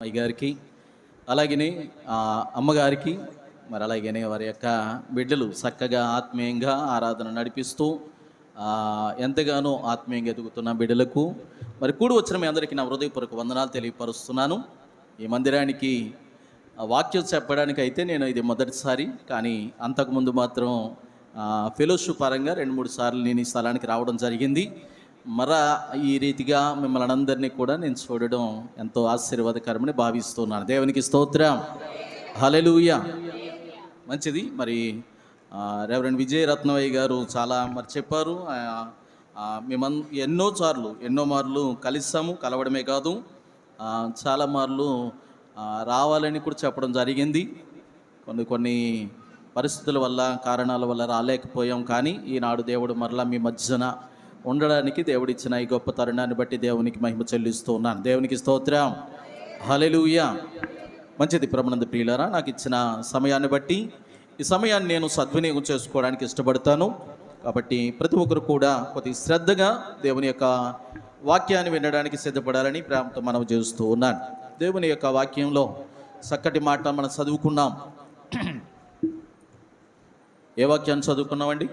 అయ్య గారికి అలాగనే అమ్మగారికి మరి అలాగనే వారి యొక్క బిడ్డలు చక్కగా ఆత్మీయంగా ఆరాధన నడిపిస్తూ ఎంతగానో ఆత్మీయంగా ఎదుగుతున్న బిడ్డలకు మరి కూడి వచ్చిన మీ అందరికీ నా హృదయపూర్వక వందనాలు తెలియపరుస్తున్నాను. ఈ మందిరానికి వాక్యం చెప్పడానికి అయితే నేను ఇది మొదటిసారి, కానీ అంతకుముందు మాత్రం ఫెలోషిప్ పరంగా 2-3 సార్లు నేను ఈ స్థలానికి రావడం జరిగింది. ఈ రీతిగా మిమ్మల్ని అందరినీ కూడా నేను చూడడం ఎంతో ఆశీర్వాదకరమని భావిస్తున్నాను. దేవునికి స్తోత్రం, హల్లెలూయా. మంచిది. మరి రెవరెండ్ విజయరత్నవయ్య గారు చాలా మరి చెప్పారు. మేము ఎన్నో మార్లు కలిసాము. కలవడమే కాదు, చాలా మార్లు రావాలని కూడా చెప్పడం జరిగింది. కొన్ని పరిస్థితుల వల్ల, కారణాల వల్ల రాలేకపోయాం. కానీ ఈనాడు దేవుడు మరలా మీ మధ్యన ఉండడానికి దేవుడిచ్చిన ఈ గొప్ప తరుణాన్ని బట్టి దేవునికి మహిమ చెల్లిస్తూ ఉన్నాను. దేవునికి స్తోత్రం, హల్లెలూయా. మంచిది. ప్రభునందు ప్రియులారా, నాకు ఇచ్చిన సమయాన్ని బట్టి ఈ సమయాన్ని నేను సద్వినియోగం చేసుకోవడానికి ఇష్టపడతాను. కాబట్టి ప్రతి ఒక్కరు కూడా కొద్ది శ్రద్ధగా దేవుని యొక్క వాక్యాన్ని వినడానికి సిద్ధపడాలని ప్రేమతో మనం చేస్తూ ఉన్నాను. దేవుని యొక్క వాక్యంలో చక్కటి మాట మనం చదువుకున్నాం. ఏ వాక్యాన్ని చదువుకున్నామండి?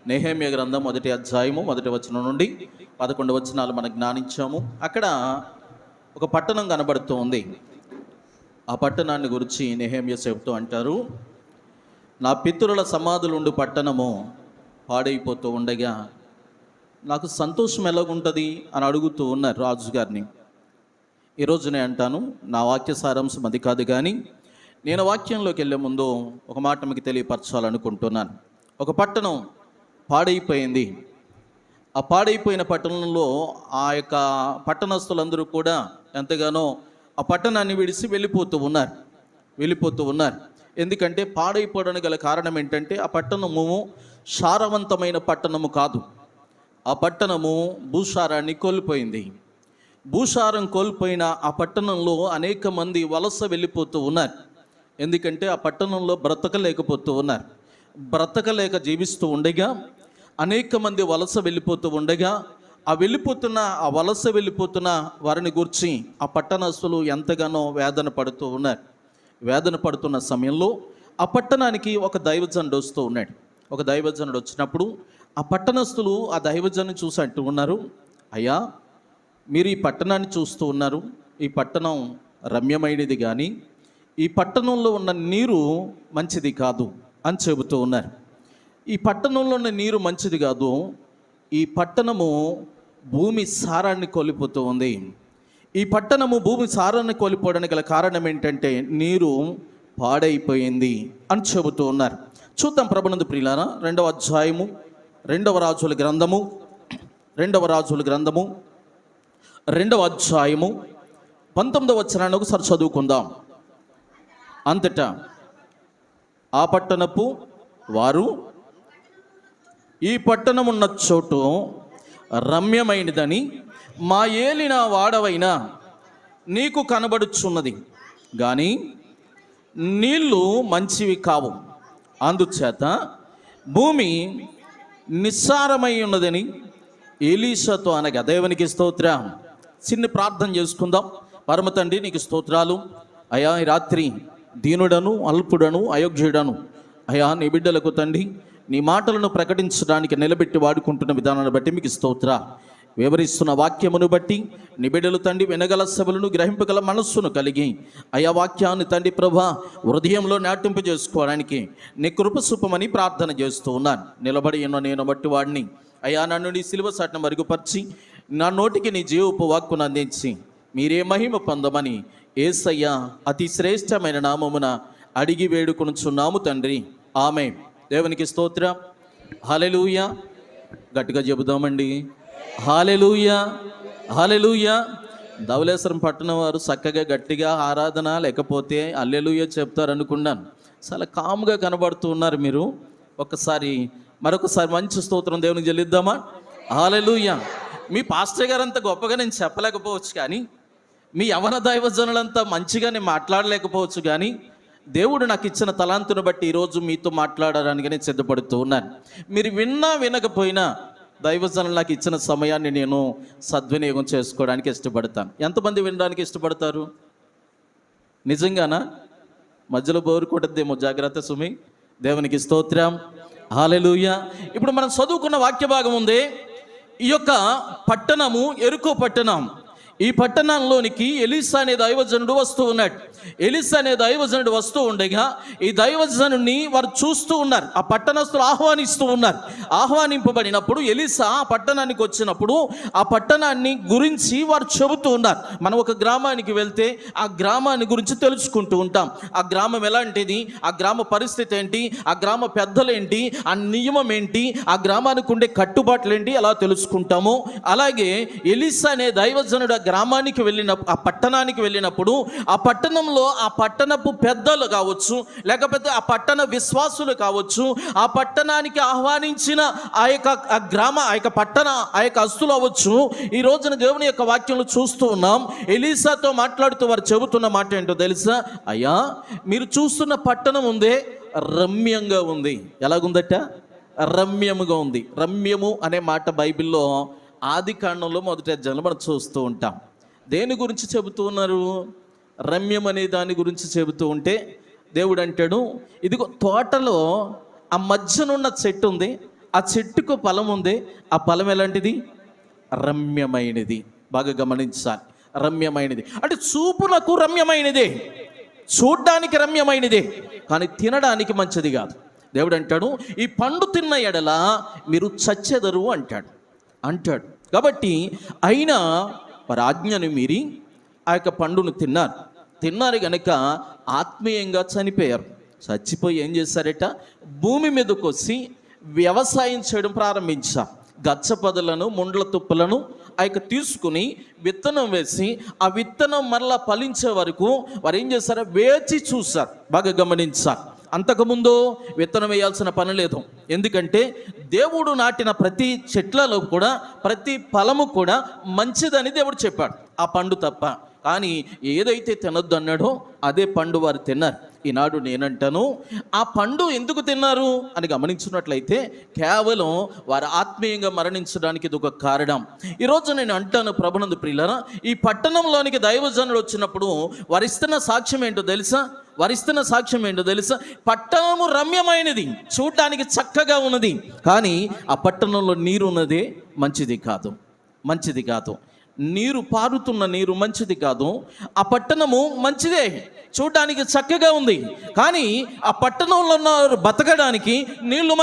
నెహెమ్యా గ్రంథం 1వ అధ్యాయము 1వ వచనం నుండి 11 వచనాలు మనం జ్ఞానించాము. అక్కడ ఒక పట్టణం కనబడుతూ ఉంది. ఆ పట్టణాన్ని గురించి నెహెమ్యా చెబుతూ అంటారు, నా పితరుల సమాధులుండు పట్టణము పాడైపోతూ ఉండగా నాకు సంతోషం ఎలాగుంటుంది అని అడుగుతూ ఉన్నారు రాజుగారిని. ఈరోజు నేను అంటాను, నా వాక్య సారాంశం అది కాదు, కానీ నేను వాక్యంలోకి వెళ్ళే ముందు ఒక మాట మీకు తెలియపరచాలనుకుంటున్నాను. ఒక పట్టణం పాడైపోయింది. ఆ పాడైపోయిన పట్టణంలో ఆ యొక్క పట్టణస్తులందరూ కూడా ఎంతగానో ఆ పట్టణాన్ని విడిచి వెళ్ళిపోతూ ఉన్నారు. ఎందుకంటే పాడైపోవడానికి గల కారణం ఏంటంటే ఆ పట్టణము సారవంతమైన పట్టణము కాదు. ఆ పట్టణము భూసారాన్ని కోల్పోయింది. భూసారం కోల్పోయిన ఆ పట్టణంలో అనేక మంది వలస వెళ్ళిపోతూ ఉన్నారు. ఎందుకంటే ఆ పట్టణంలో బ్రతకలేక జీవిస్తూ ఉండగా అనేక మంది వలస వెళ్ళిపోతూ ఉండగా ఆ వలస వెళ్ళిపోతున్న వారిని గురించి ఆ పట్టణస్తులు ఎంతగానో వేదన పడుతున్న సమయంలో ఆ పట్టణానికి ఒక దైవజనుడు వస్తూ ఉన్నాడు. ఒక దైవజనుడు వచ్చినప్పుడు ఆ పట్టణస్తులు ఆ దైవజనుని చూసి అంటూ ఉన్నారు, అయ్యా, మీరు ఈ పట్టణాన్ని చూస్తూ ఉన్నారు. ఈ పట్టణం రమ్యమైనది, కానీ ఈ పట్టణంలో ఉన్న నీరు మంచిది కాదు అని చెబుతూ ఉన్నారు. ఈ పట్టణంలో ఉన్న నీరు మంచిది కాదు. ఈ పట్టణము భూమి సారాన్ని కోల్పోతూ ఉంది. ఈ పట్టణము భూమి సారాన్ని కోల్పోవడానికి గల కారణం ఏంటంటే నీరు పాడైపోయింది అని చెబుతూ ఉన్నారు. చూద్దాం ప్రభునందు ప్రియులారా, 2వ అధ్యాయము 2వ రాజుల గ్రంథము 2వ అధ్యాయము 19వ వచనాన్ని ఒకసారి చదువుకుందాం. అంతటా ఆ పట్టణపు వారు, ఈ పట్టణం ఉన్న చోటు రమ్యమైనదని మా ఏలిన వాడవైనా నీకు కనబడుచున్నది, కానీ నీళ్ళు మంచివి కావు. అందుచేత భూమి నిస్సారమై ఉన్నదని ఎలీషాతో అనగా. దేవునికి స్తోత్రం. చిన్న ప్రార్థన చేసుకుందాం. పరమ తండ్రి, నీకు స్తోత్రాలు అయా. ఈ రాత్రి దీనుడను, అల్పుడను, అయోగ్యుడను అయా నీ బిడ్డలకు తండ్రి నీ మాటలను ప్రకటించడానికి నిలబెట్టి వాడుకుంటున్న విధానాన్ని బట్టి మీకు స్తోత్ర. వివరిస్తున్న వాక్యమును బట్టి నీ బిడ్డలు తండ్రి వినగల సభలను, గ్రహింపగల మనస్సును కలిగి అయా వాక్యాన్ని తండ్రి ప్రభా హృదయంలో నాటింపు చేసుకోవడానికి నీ కృప చూపమని ప్రార్థన చేస్తూ ఉన్నాను. నిలబడి ఉన్న నేను బట్టి వాడిని అయా నన్ను నీ సిలువ సాటును మరుగుపరిచి నా నోటికి నీ జీవపు వాక్కును అందించి మీరే మహిమ పొందమని యేసయ్య అతి శ్రేష్టమైన నామమున అడిగి వేడుకొనుచున్నాము తండ్రి, ఆమేన్. దేవునికి స్తోత్రం, హల్లెలూయా. గట్టిగా చెబుదామండి, హల్లెలూయా, హల్లెలూయా. ధవళేశ్వరం పట్టణం వారు చక్కగా గట్టిగా ఆరాధన లేకపోతే హల్లెలూయా చెప్తారనుకున్నాను. చాలా కామ్గా కనబడుతూ ఉన్నారు మీరు. మరొకసారి మంచి స్తోత్రం దేవునికి చెల్లిద్దామా? హల్లెలూయా. మీ పాస్టర్ గారు అంత గొప్పగా నేను చెప్పలేకపోవచ్చు, కానీ మీ యవన దైవజనులంతా మంచిగా నేను మాట్లాడలేకపోవచ్చు, కానీ దేవుడు నాకు ఇచ్చిన తలాంతును బట్టి ఈరోజు మీతో మాట్లాడడానికి నేను సిద్ధపడుతూ ఉన్నాను. మీరు విన్నా వినకపోయినా దైవజనులు నాకు ఇచ్చిన సమయాన్ని నేను సద్వినియోగం చేసుకోవడానికి ఇష్టపడతాను. ఎంతమంది వినడానికి ఇష్టపడతారు? నిజంగానా? మధ్యలో బోరు కొట్టద్దేమో, జాగ్రత్త సుమి. దేవునికి స్తోత్రం, హల్లెలూయా. ఇప్పుడు మనం చదువుకున్న వాక్య భాగం ఉంది. ఈ యొక్క పట్టణము ఎరుకో పట్టణం. ఈ పట్టణంలోనికి ఎలీషా అనే దైవజనుడు వస్తూ ఉన్నాడు. ఎలీషా అనే దైవజనుడు వస్తూ ఉండగా ఈ దైవజనుడిని వారు చూస్తూ ఉన్నారు. ఆ పట్టణస్తులు ఆహ్వానిస్తూ ఉన్నారు. ఆహ్వానింపబడినప్పుడు ఎలీషా ఆ పట్టణానికి వచ్చినప్పుడు ఆ పట్టణాన్ని గురించి వారు చెబుతూ ఉన్నారు. మనం ఒక గ్రామానికి వెళ్తే ఆ గ్రామాన్ని గురించి తెలుసుకుంటూ ఉంటాం. ఆ గ్రామం ఎలాంటిది, ఆ గ్రామ పరిస్థితి ఏంటి, ఆ గ్రామ పెద్దలు ఏంటి, ఆ నియమం ఏంటి, ఆ గ్రామానికి ఉండే కట్టుబాట్లు ఏంటి, అలా తెలుసుకుంటాము. అలాగే ఎలీషా అనే దైవజనుడు గ్రామానికి వెళ్ళినప్పుడు, ఆ పట్టణానికి వెళ్ళినప్పుడు ఆ పట్టణంలో ఆ పట్టణపు పెద్దలు కావచ్చు, లేకపోతే ఆ పట్టణ విశ్వాసులు కావచ్చు, ఆ పట్టణానికి ఆహ్వానించిన ఆ యొక్క పట్టణ ఆ యొక్క అస్తులు అవ్వచ్చు. ఈ రోజున దేవుని యొక్క వాక్యంలో చూస్తూ ఉన్నాం. ఎలీషాతో మాట్లాడుతూ వారు చెబుతున్న మాట ఏంటో తెలుసా? అయ్యా, మీరు చూస్తున్న పట్టణం ఉందే రమ్యంగా ఉంది. ఎలాగుందట? రమ్యముగా ఉంది. రమ్యము అనే మాట బైబిల్లో ఆది కాండంలో మొదటి అధ్యాయంలో మనం చూస్తూ ఉంటాం. దేని గురించి చెబుతూ ఉన్నారు? రమ్యం అనే దాని గురించి చెబుతూ ఉంటే దేవుడు అంటాడు, ఇదిగో తోటలో ఆ మధ్యనున్న చెట్టు ఉంది, ఆ చెట్టుకు ఫలం ఉంది. ఆ ఫలం ఎలాంటిది? రమ్యమైనది. బాగా గమనించాలి. రమ్యమైనది అంటే చూపులకు రమ్యమైనదే, చూడ్డానికి రమ్యమైనదే, కానీ తినడానికి మంచిది కాదు. దేవుడు అంటాడు, ఈ పండు తిన్న ఎడల మీరు చచ్చెదరు అంటాడు. కాబట్టి అయినా వారి ఆజ్ఞను మీరి ఆ యొక్క పండును తిన్నారు కనుక ఆత్మీయంగా చనిపోయారు. చచ్చిపోయి ఏం చేశారట? భూమి మీదకి వచ్చి వ్యవసాయం చేయడం ప్రారంభించారు. గచ్చపదలను, ముండ్ల తుప్పలను ఆ యొక్క తీసుకుని విత్తనం వేసి ఆ విత్తనం మరలా ఫలించే వరకు వారు ఏం చేశారు? వేచి చూశారు. బాగా గమనించారు. అంతకుముందు విత్తనం వేయాల్సిన పని లేదు. ఎందుకంటే దేవుడు నాటిన ప్రతి చెట్లలో కూడా ప్రతి ఫలము కూడా మంచిదని దేవుడు చెప్పాడు, ఆ పండు తప్ప. కానీ ఏదైతే తినొద్దు అన్నాడో అదే పండు వారు తిన్నారు. ఈనాడు నేనంటాను, ఆ పండు ఎందుకు తిన్నారు అని గమనించినట్లయితే కేవలం వారు ఆత్మీయంగా మరణించడానికి ఇది ఒక కారణం. ఈరోజు నేను అంటాను, ప్రభునందు ప్రియులారా, ఈ పట్టణంలోనికి దైవజనుడు వచ్చినప్పుడు వారిస్తున్న సాక్ష్యం ఏంటో తెలుసా? పట్టణము రమ్యమైనది, చూడడానికి చక్కగా ఉన్నది, కానీ ఆ పట్టణంలో నీరు ఉన్నదే మంచిది కాదు. నీరు పారుతున్న నీరు మంచిది కాదు. ఆ పట్టణము మంచిదే, చూడడానికి చక్కగా ఉంది, కానీ ఆ పట్టణంలో ఉన్న బతకడానికి నీళ్లు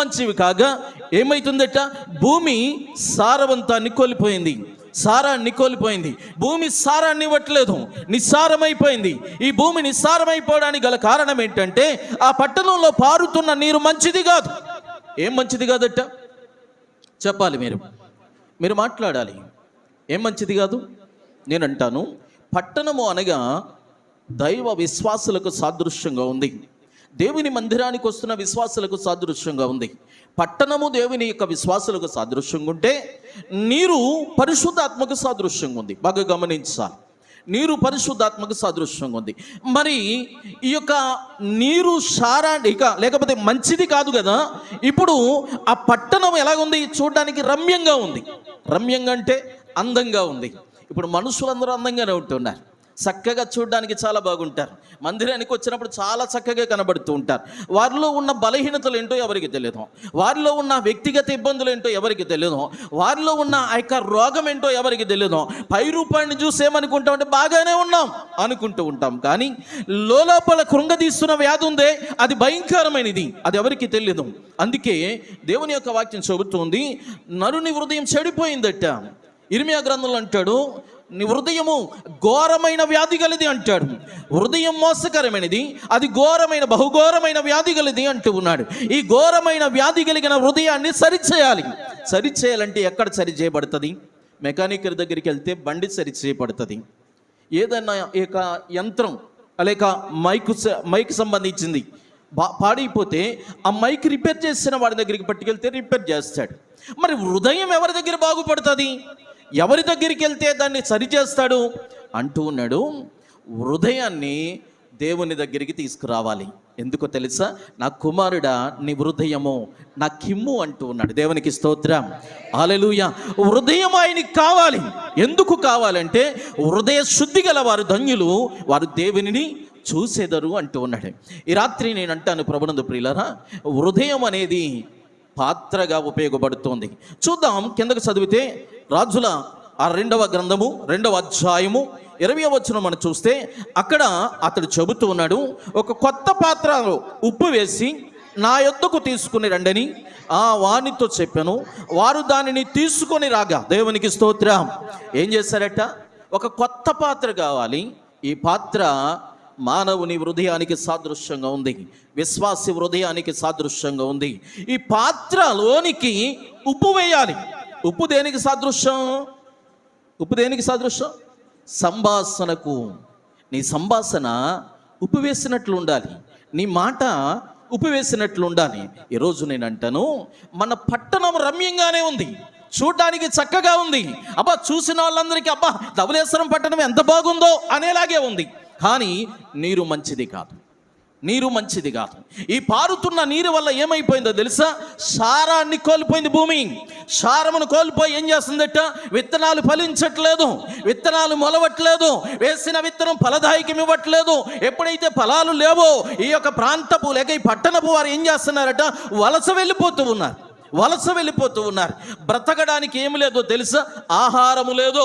మంచివి కాగా ఏమైతుందట? భూమి సారాన్ని కోల్పోయింది. భూమి సారాన్ని ఇవ్వట్లేదు, నిస్సారమైపోయింది. ఈ భూమి నిస్సారమైపోవడానికి గల కారణం ఏంటంటే ఆ పట్టణంలో పారుతున్న నీరు మంచిది కాదు. ఏం మంచిది కాదట? చెప్పాలి, మీరు మాట్లాడాలి. ఏం మంచిది కాదు? నేను అంటాను, పట్టణము అనగా దైవ విశ్వాసులకు సాదృశ్యంగా ఉంది. దేవుని మందిరానికి వస్తున్న విశ్వాసులకు సాదృశ్యంగా ఉంది. పట్టణము దేవుని యొక్క విశ్వాసులకు సాదృశ్యంగా ఉంటే నీరు పరిశుద్ధాత్మకు సాదృశ్యంగా ఉంది. బాగా గమనించాలి. నీరు పరిశుద్ధాత్మకు సాదృశ్యంగా ఉంది. మరి ఈ యొక్క నీరు లేకపోతే మంచిది కాదు కదా. ఇప్పుడు ఆ పట్టణం ఎలాగుంది? చూడడానికి రమ్యంగా ఉంది. రమ్యంగా అంటే అందంగా ఉంది. ఇప్పుడు మనుషులందరూ అందంగానే ఉంటున్నారు, చక్కగా చూడడానికి చాలా బాగుంటారు. మందిరానికి వచ్చినప్పుడు చాలా చక్కగా కనబడుతూ ఉంటారు. వారిలో ఉన్న బలహీనతలు ఏంటో ఎవరికి తెలియదు, వారిలో ఉన్న వ్యక్తిగత ఇబ్బందులు ఏంటో ఎవరికి తెలియదు, వారిలో ఉన్న ఆ యొక్క రోగం ఏంటో ఎవరికి తెలియదు. పై రూపాన్ని చూసి ఏమనుకుంటామంటే బాగానే ఉన్నాం అనుకుంటూ ఉంటాం, కానీ లోపల కృంగదీస్తున్న వ్యాధి ఉందే, అది భయంకరమైనది, అది ఎవరికి తెలియదు. అందుకే దేవుని యొక్క వాక్యం చెబుతుంది, నరుని హృదయం చెడిపోయిందట. ఇర్మియా గ్రంథంలో అంటాడు, నీ హృదయము ఘోరమైన వ్యాధి గలది అంటాడు. హృదయం మోసకరమైనది, అది బహుఘోరమైన వ్యాధి గలది అంటూ ఉన్నాడు. ఈ ఘోరమైన వ్యాధి కలిగిన హృదయాన్ని సరిచేయాలంటే ఎక్కడ సరి చేయబడుతుంది? మెకానికల్ దగ్గరికి వెళ్తే బండి సరి చేయబడుతుంది. ఏదైనా ఇక యంత్రం లేక మైక్ సంబంధించింది పాడైపోతే ఆ మైక్ రిపేర్ చేసిన వాడి దగ్గరికి పట్టుకెళ్తే రిపేర్ చేస్తాడు. మరి హృదయం ఎవరి దగ్గర బాగుపడుతుంది? ఎవరి దగ్గరికి వెళ్తే దాన్ని సరిచేస్తాడు అంటూ ఉన్నాడు. హృదయాన్ని దేవుని దగ్గరికి తీసుకురావాలి. ఎందుకో తెలుసా? నా కుమారుడా, నీ హృదయము నా కిమ్ము అంటూ ఉన్నాడు. దేవునికి స్తోత్రం, హల్లెలూయా. హృదయం ఆయనకి కావాలి. ఎందుకు కావాలంటే హృదయ శుద్ధి గల వారు ధన్యులు, వారు దేవునిని చూసేదరు అంటూ ఉన్నాడు. ఈ రాత్రి నేను అంటాను ప్రభునందు ప్రియులారా, హృదయం అనేది పాత్రగా ఉపయోగపడుతుంది. చూద్దాం, కిందకు చదివితే రాజుల 2వ గ్రంథము 2వ అధ్యాయము 20వ వచనం మనం చూస్తే అక్కడ అతడు చెబుతూ ఉన్నాడు, ఒక కొత్త పాత్రలో ఉప్పు వేసి నా యొద్దకు తీసుకుని రండని ఆ వానితో చెప్పాను. వారు దానిని తీసుకొని రాగా, దేవునికి స్తోత్రం, ఏం చేశారట? ఒక కొత్త పాత్ర కావాలి. ఈ పాత్ర మానవుని హృదయానికి సాదృశ్యంగా ఉంది, విశ్వాసి హృదయానికి సాదృశ్యంగా ఉంది. ఈ పాత్రలోనికి ఉప్పు వేయాలి. ఉప్పు దేనికి సాదృశ్యం? ఉప్పు దేనికి సాదృశ్యం? సంభాషణకు. నీ సంభాషణ ఉప్పు వేసినట్లు ఉండాలి, నీ మాట ఉప్పు వేసినట్లు ఉండాలి. ఈరోజు నేను అంటాను, మన పట్టణం రమ్యంగానే ఉంది, చూడ్డానికి చక్కగా ఉంది. అబ్బా, చూసిన వాళ్ళందరికీ అబ్బా ధవళేశ్వరం పట్టణం ఎంత బాగుందో అనేలాగే ఉంది. కానీ నీరు మంచిది కాదు, నీరు మంచిది కాదు. ఈ పారుతున్న నీరు వల్ల ఏమైపోయిందో తెలుసా? సారాన్ని కోల్పోయింది భూమి. సారమును కోల్పోయి ఏం చేస్తుందట? విత్తనాలు ఫలించట్లేదు, విత్తనాలు మొలవట్లేదు, వేసిన విత్తనం ఫలదాయకం ఇవ్వట్లేదు. ఎప్పుడైతే ఫలాలు లేవో ఈ యొక్క ప్రాంతపు లేక ఈ పట్టణపు వారు ఏం చేస్తున్నారట? వలస వెళ్ళిపోతూ ఉన్నారు, వలస వెళ్ళిపోతూ ఉన్నారు. బ్రతకడానికి ఏమి లేదో తెలుసా? ఆహారము లేదు.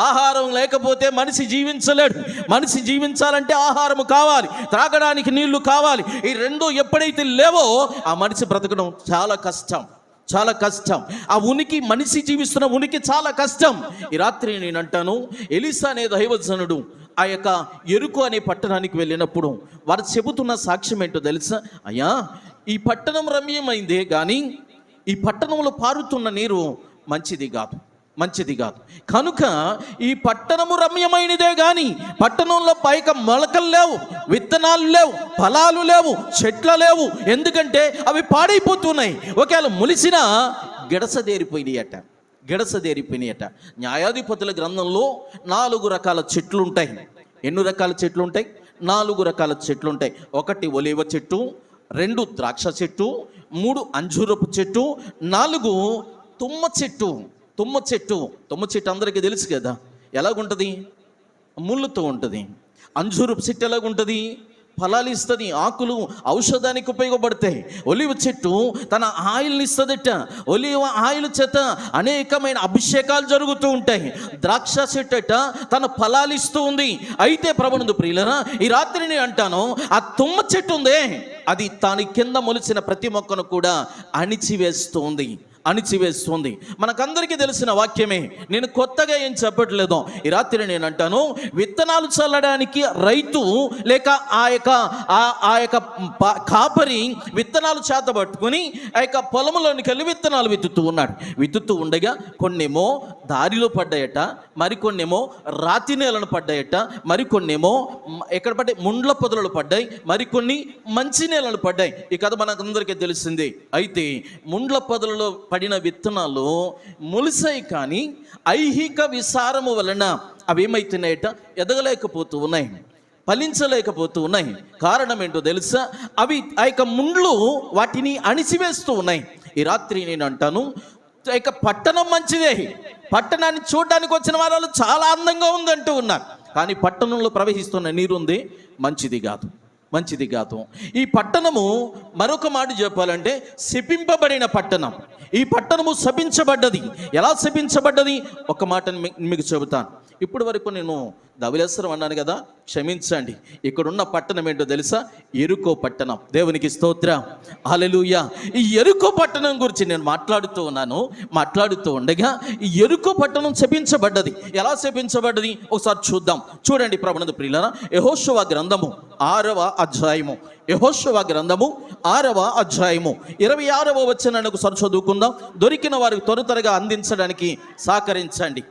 ఆహారం లేకపోతే మనిషి జీవించలేడు. మనిషి జీవించాలంటే ఆహారము కావాలి, త్రాగడానికి నీళ్లు కావాలి. ఈ రెండు ఎప్పుడైతే లేవో ఆ మనిషి బ్రతకడం చాలా కష్టం, చాలా కష్టం. ఆ ఉనికి, మనిషి జీవిస్తున్న ఉనికి చాలా కష్టం. ఈ రాత్రి నేను అంటాను, ఎలీసా అనే దైవజనుడు ఆ యొక్క యెరికో అనే పట్టణానికి వెళ్ళినప్పుడు వారు చెబుతున్న సాక్ష్యం ఏంటో తెలుసా? అయ్యా, ఈ పట్టణం రమ్యమైందే కానీ ఈ పట్టణంలో పారుతున్న నీరు మంచిది కాదు, మంచిది కాదు. కనుక ఈ పట్టణము రమ్యమైనదే కానీ పట్టణంలో పైక మొలకలు లేవు, విత్తనాలు లేవు, ఫలాలు లేవు, చెట్లు లేవు. ఎందుకంటే అవి పాడైపోతున్నాయి. ఒకవేళ ములిసినా గిడసదేరిపోయినాయట, గిడసదేరిపోయినాయట. న్యాయాధిపతుల గ్రంథంలో 4 రకాల చెట్లు ఉంటాయి. ఎన్ని రకాల చెట్లు ఉంటాయి? 4 రకాల చెట్లు ఉంటాయి. 1 ఒలీవ చెట్టు, 2 ద్రాక్ష చెట్టు, 3 అంజూరపు చెట్టు, 4 తుమ్మ చెట్టు. తుమ్మ చెట్టు, తుమ్మ చెట్టు అందరికీ తెలుసు కదా, ఎలాగుంటుంది? ముళ్ళుతో ఉంటుంది. అంజూరపు చెట్టు ఎలాగుంటుంది? ఫలాలు ఇస్తుంది, ఆకులు ఔషధానికి ఉపయోగపడతాయి. ఒలివ చెట్టు తన ఆయిల్ని ఇస్తుందట. ఒలివ ఆయిల్ చేత అనేకమైన అభిషేకాలు జరుగుతూ ఉంటాయి. ద్రాక్ష చెట్టు అట తన ఫలాలు ఇస్తూ ఉంది. అయితే ప్రభునందు ప్రియులరా, ఈ రాత్రి నేను అంటాను, ఆ తుమ్మ చెట్టు ఉందే, అది దాని కింద మొలిచిన ప్రతి మొక్కను కూడా అణిచివేస్తుంది, అణిచివేస్తుంది. మనకందరికీ తెలిసిన వాక్యమే, నేను కొత్తగా ఏం చెప్పట్లేదు. ఈ రాత్రి నేను అంటాను, విత్తనాలు చల్లడానికి రైతు లేక ఆ యొక్క కాపరి విత్తనాలు చేత పట్టుకుని ఆ యొక్క పొలంలోనికి వెళ్ళి విత్తనాలు విత్తుతూ ఉండగా కొన్నేమో దారిలో పడ్డాయట, మరికొన్నేమో రాతి నేలను పడ్డాయట, మరికొన్నేమో ఎక్కడ పడ్డాయి? ముండ్ల పొదలు పడ్డాయి, మరికొన్ని మంచి నేలను పడ్డాయి. ఈ కథ మనకందరికీ తెలిసిందే. అయితే ముండ్ల పొదలలో పడిన విత్తనాలు మొలిసాయి, కానీ ఐహిక విసారము వలన అవి ఏమైతున్నాయట? ఎదగలేకపోతూ ఉన్నాయి, ఫలించలేకపోతూ ఉన్నాయి. కారణం ఏంటో తెలుసా? అవి ఆ యొక్క ముండ్లు వాటిని అణిచివేస్తూ ఉన్నాయి. ఈ రాత్రి నేను అంటాను, ఇక పట్టణం మంచిదే, పట్టణాన్ని చూడడానికి వచ్చిన వాళ్ళు చాలా అందంగా ఉందంటూ ఉన్నారు. కానీ పట్టణంలో ప్రవహిస్తున్న నీరుంది మంచిది కాదు, మంచిది కాదు. ఈ పట్టణము మరొక మాట చెప్పాలంటే శపింపబడిన పట్టణం. ఈ పట్టణము శపించబడ్డది. ఎలా శపించబడ్డది? ఒక మాట మీకు చెబుతాను. ఇప్పటి వరకు నేను ధవళేశ్వరం అన్నాను కదా, క్షమించండి. ఇక్కడున్న పట్టణం ఏంటో తెలుసా? యెరికో పట్టణం. దేవునికి స్తోత్రం, హల్లెలూయా. ఈ యెరికో పట్టణం గురించి నేను మాట్లాడుతూ ఉండగా ఈ యెరికో పట్టణం శపించబడ్డది. ఎలా శపించబడ్డది ఒకసారి చూద్దాం. చూడండి ప్రభునందు ప్రియులారా, యెహోషువ గ్రంథము 6వ అధ్యాయము, యెహోషువ గ్రంథము 6వ అధ్యాయము 26వ వచనాన్ని ఒకసారి చదువుకుందాం. దొరికిన వారికి త్వరగా అందించడానికి సహకరించండి.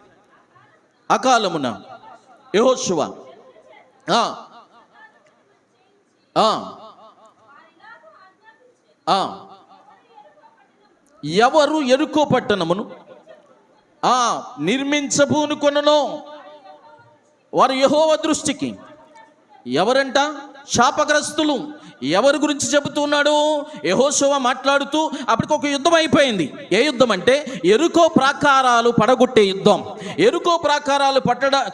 అకాలమున యెహోషువ ఎవరు యెరికో పట్టణమును నిర్మించబూనుకొనెనో వారు యెహోవా దృష్టికి ఎవరంట? శాపగ్రస్తులు. ఎవరి గురించి చెబుతున్నాడు? యెహోషువ మాట్లాడుతూ అప్పటికి ఒక యుద్ధం అయిపోయింది. ఏ యుద్ధం అంటే ఎరుకో ప్రాకారాలు పడగొట్టే యుద్ధం. ఎరుకో ప్రాకారాలు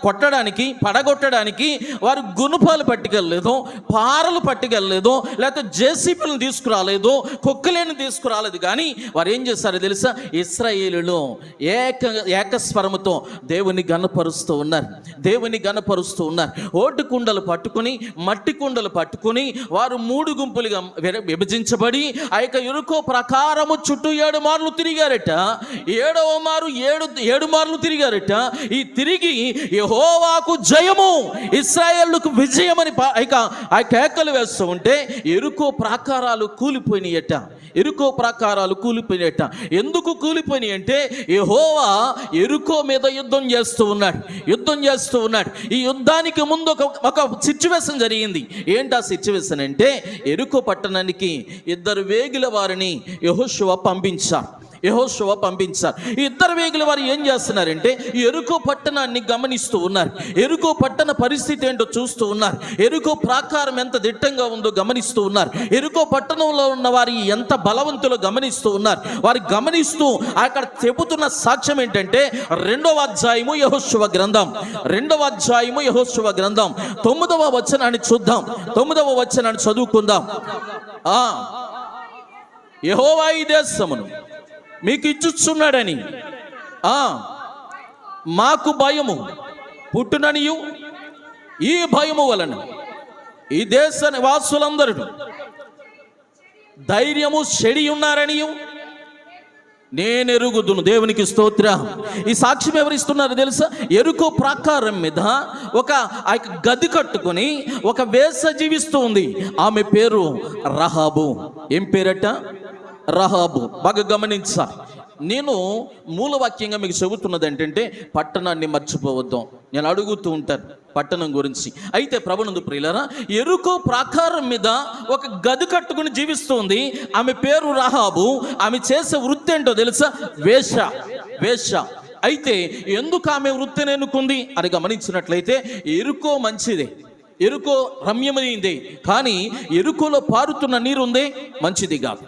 కొట్టడానికి పడగొట్టడానికి వారు గుణపాలు పట్టుకెళ్ళలేదు, పారలు పట్టుకెళ్ళలేదు, లేకపోతే జేసీబీలను తీసుకురాలేదు, కొక్కులేని తీసుకురాలేదు. కానీ వారు ఏం చేశారో తెలుసా? ఇశ్రాయేలులో ఏకస్వరముతో దేవుని గణపరుస్తూ ఉన్నారు, దేవుని గణపరుస్తూ ఉన్నారు. ఓటు కుండలు పట్టుకుని, మట్టి కుండలు పట్టుకుని వారు 3 గుంపులుగా విభజించబడి ఆ యొక్క ఎరుకో ప్రకారము చుట్టూ 7 మార్లు తిరిగారట. 7వ మారు 7 మార్లు తిరిగారట. ఈ తిరిగి యెహోవాకు జయము, ఇశ్రాయేలుకు విజయమని ఆ కేకలు వేస్తూ ఉంటే ఎరుకో ప్రాకారాలు కూలిపోయినాయట. ఎరుకో ప్రాకారాలు కూలిపోయినట్ట. ఎందుకు కూలిపోయినాయి అంటే యెహోవా ఎరుకో మీద యుద్ధం చేస్తూ ఉన్నాడు. ఈ యుద్ధానికి ముందు ఒక సిచ్యువేషన్ జరిగింది. ఏంటి ఆ సిచ్యువేషన్ అంటే ఎరుకో పట్టణానికి 2 వేగుల వారిని యెహోషువ పంపించారు. ఈ 2 వేగుల వారు ఏం చేస్తున్నారంటే ఎరుకో పట్టణాన్ని గమనిస్తూ ఉన్నారు. ఎరుకో పట్టణ పరిస్థితి ఏంటో చూస్తూ ఉన్నారు. ఎరుకో ప్రాకారం ఎంత దిట్టంగా ఉందో గమనిస్తూ ఉన్నారు. ఎరుకో పట్టణంలో ఉన్న వారి ఎంత బలవంతులో గమనిస్తూ ఉన్నారు. వారు గమనిస్తూ అక్కడ చెబుతున్న సాక్ష్యం ఏంటంటే 2వ అధ్యాయము యెహోషువ గ్రంథం 9వ వచనాన్ని చూద్దాం. 9వ వచనాన్ని చదువుకుందాం. యెహోవా ఈ దేశమును మీకు ఇచ్చుచున్నాడని మాకు భయము పుట్టుననియు, ఈ భయము వలన ఈ దేశ నివాసులందరూ ధైర్యము చెడి ఉన్నారనియు నేను ఎరుగుదును. దేవునికి స్తోత్రం. ఈ సాక్ష్యం ఎవరిస్తున్నారు తెలుసా? ఎరుకో ప్రాకారం మీద ఒక గది కట్టుకొని ఒక వేశ్య జీవిస్తూ ఉంది. ఆమె పేరు రహాబు. ఏం పేరట? రహాబు. బాగా గమనించాలి. నేను మూలవాక్యంగా మీకు చెబుతున్నది ఏంటంటే పట్టణాన్ని మర్చిపోవద్దాం. నేను అడుగుతూ ఉంటాను పట్టణం గురించి. అయితే ప్రభునందు ప్రియులారా, ఎరుకో ప్రాకారం మీద ఒక గది కట్టుకుని జీవిస్తుంది. ఆమె పేరు రహాబు. ఆమె చేసే వృత్తి ఏంటో తెలుసా? వేశ్య. అయితే ఎందుకు ఆమె వృత్తిని ఎన్నుకుంది అని గమనించినట్లయితే ఎరుకో మంచిదే, ఎరుకో రమ్యమైంది. కానీ ఎరుకోలో పారుతున్న నీరు ఉంది, మంచిది కాదు.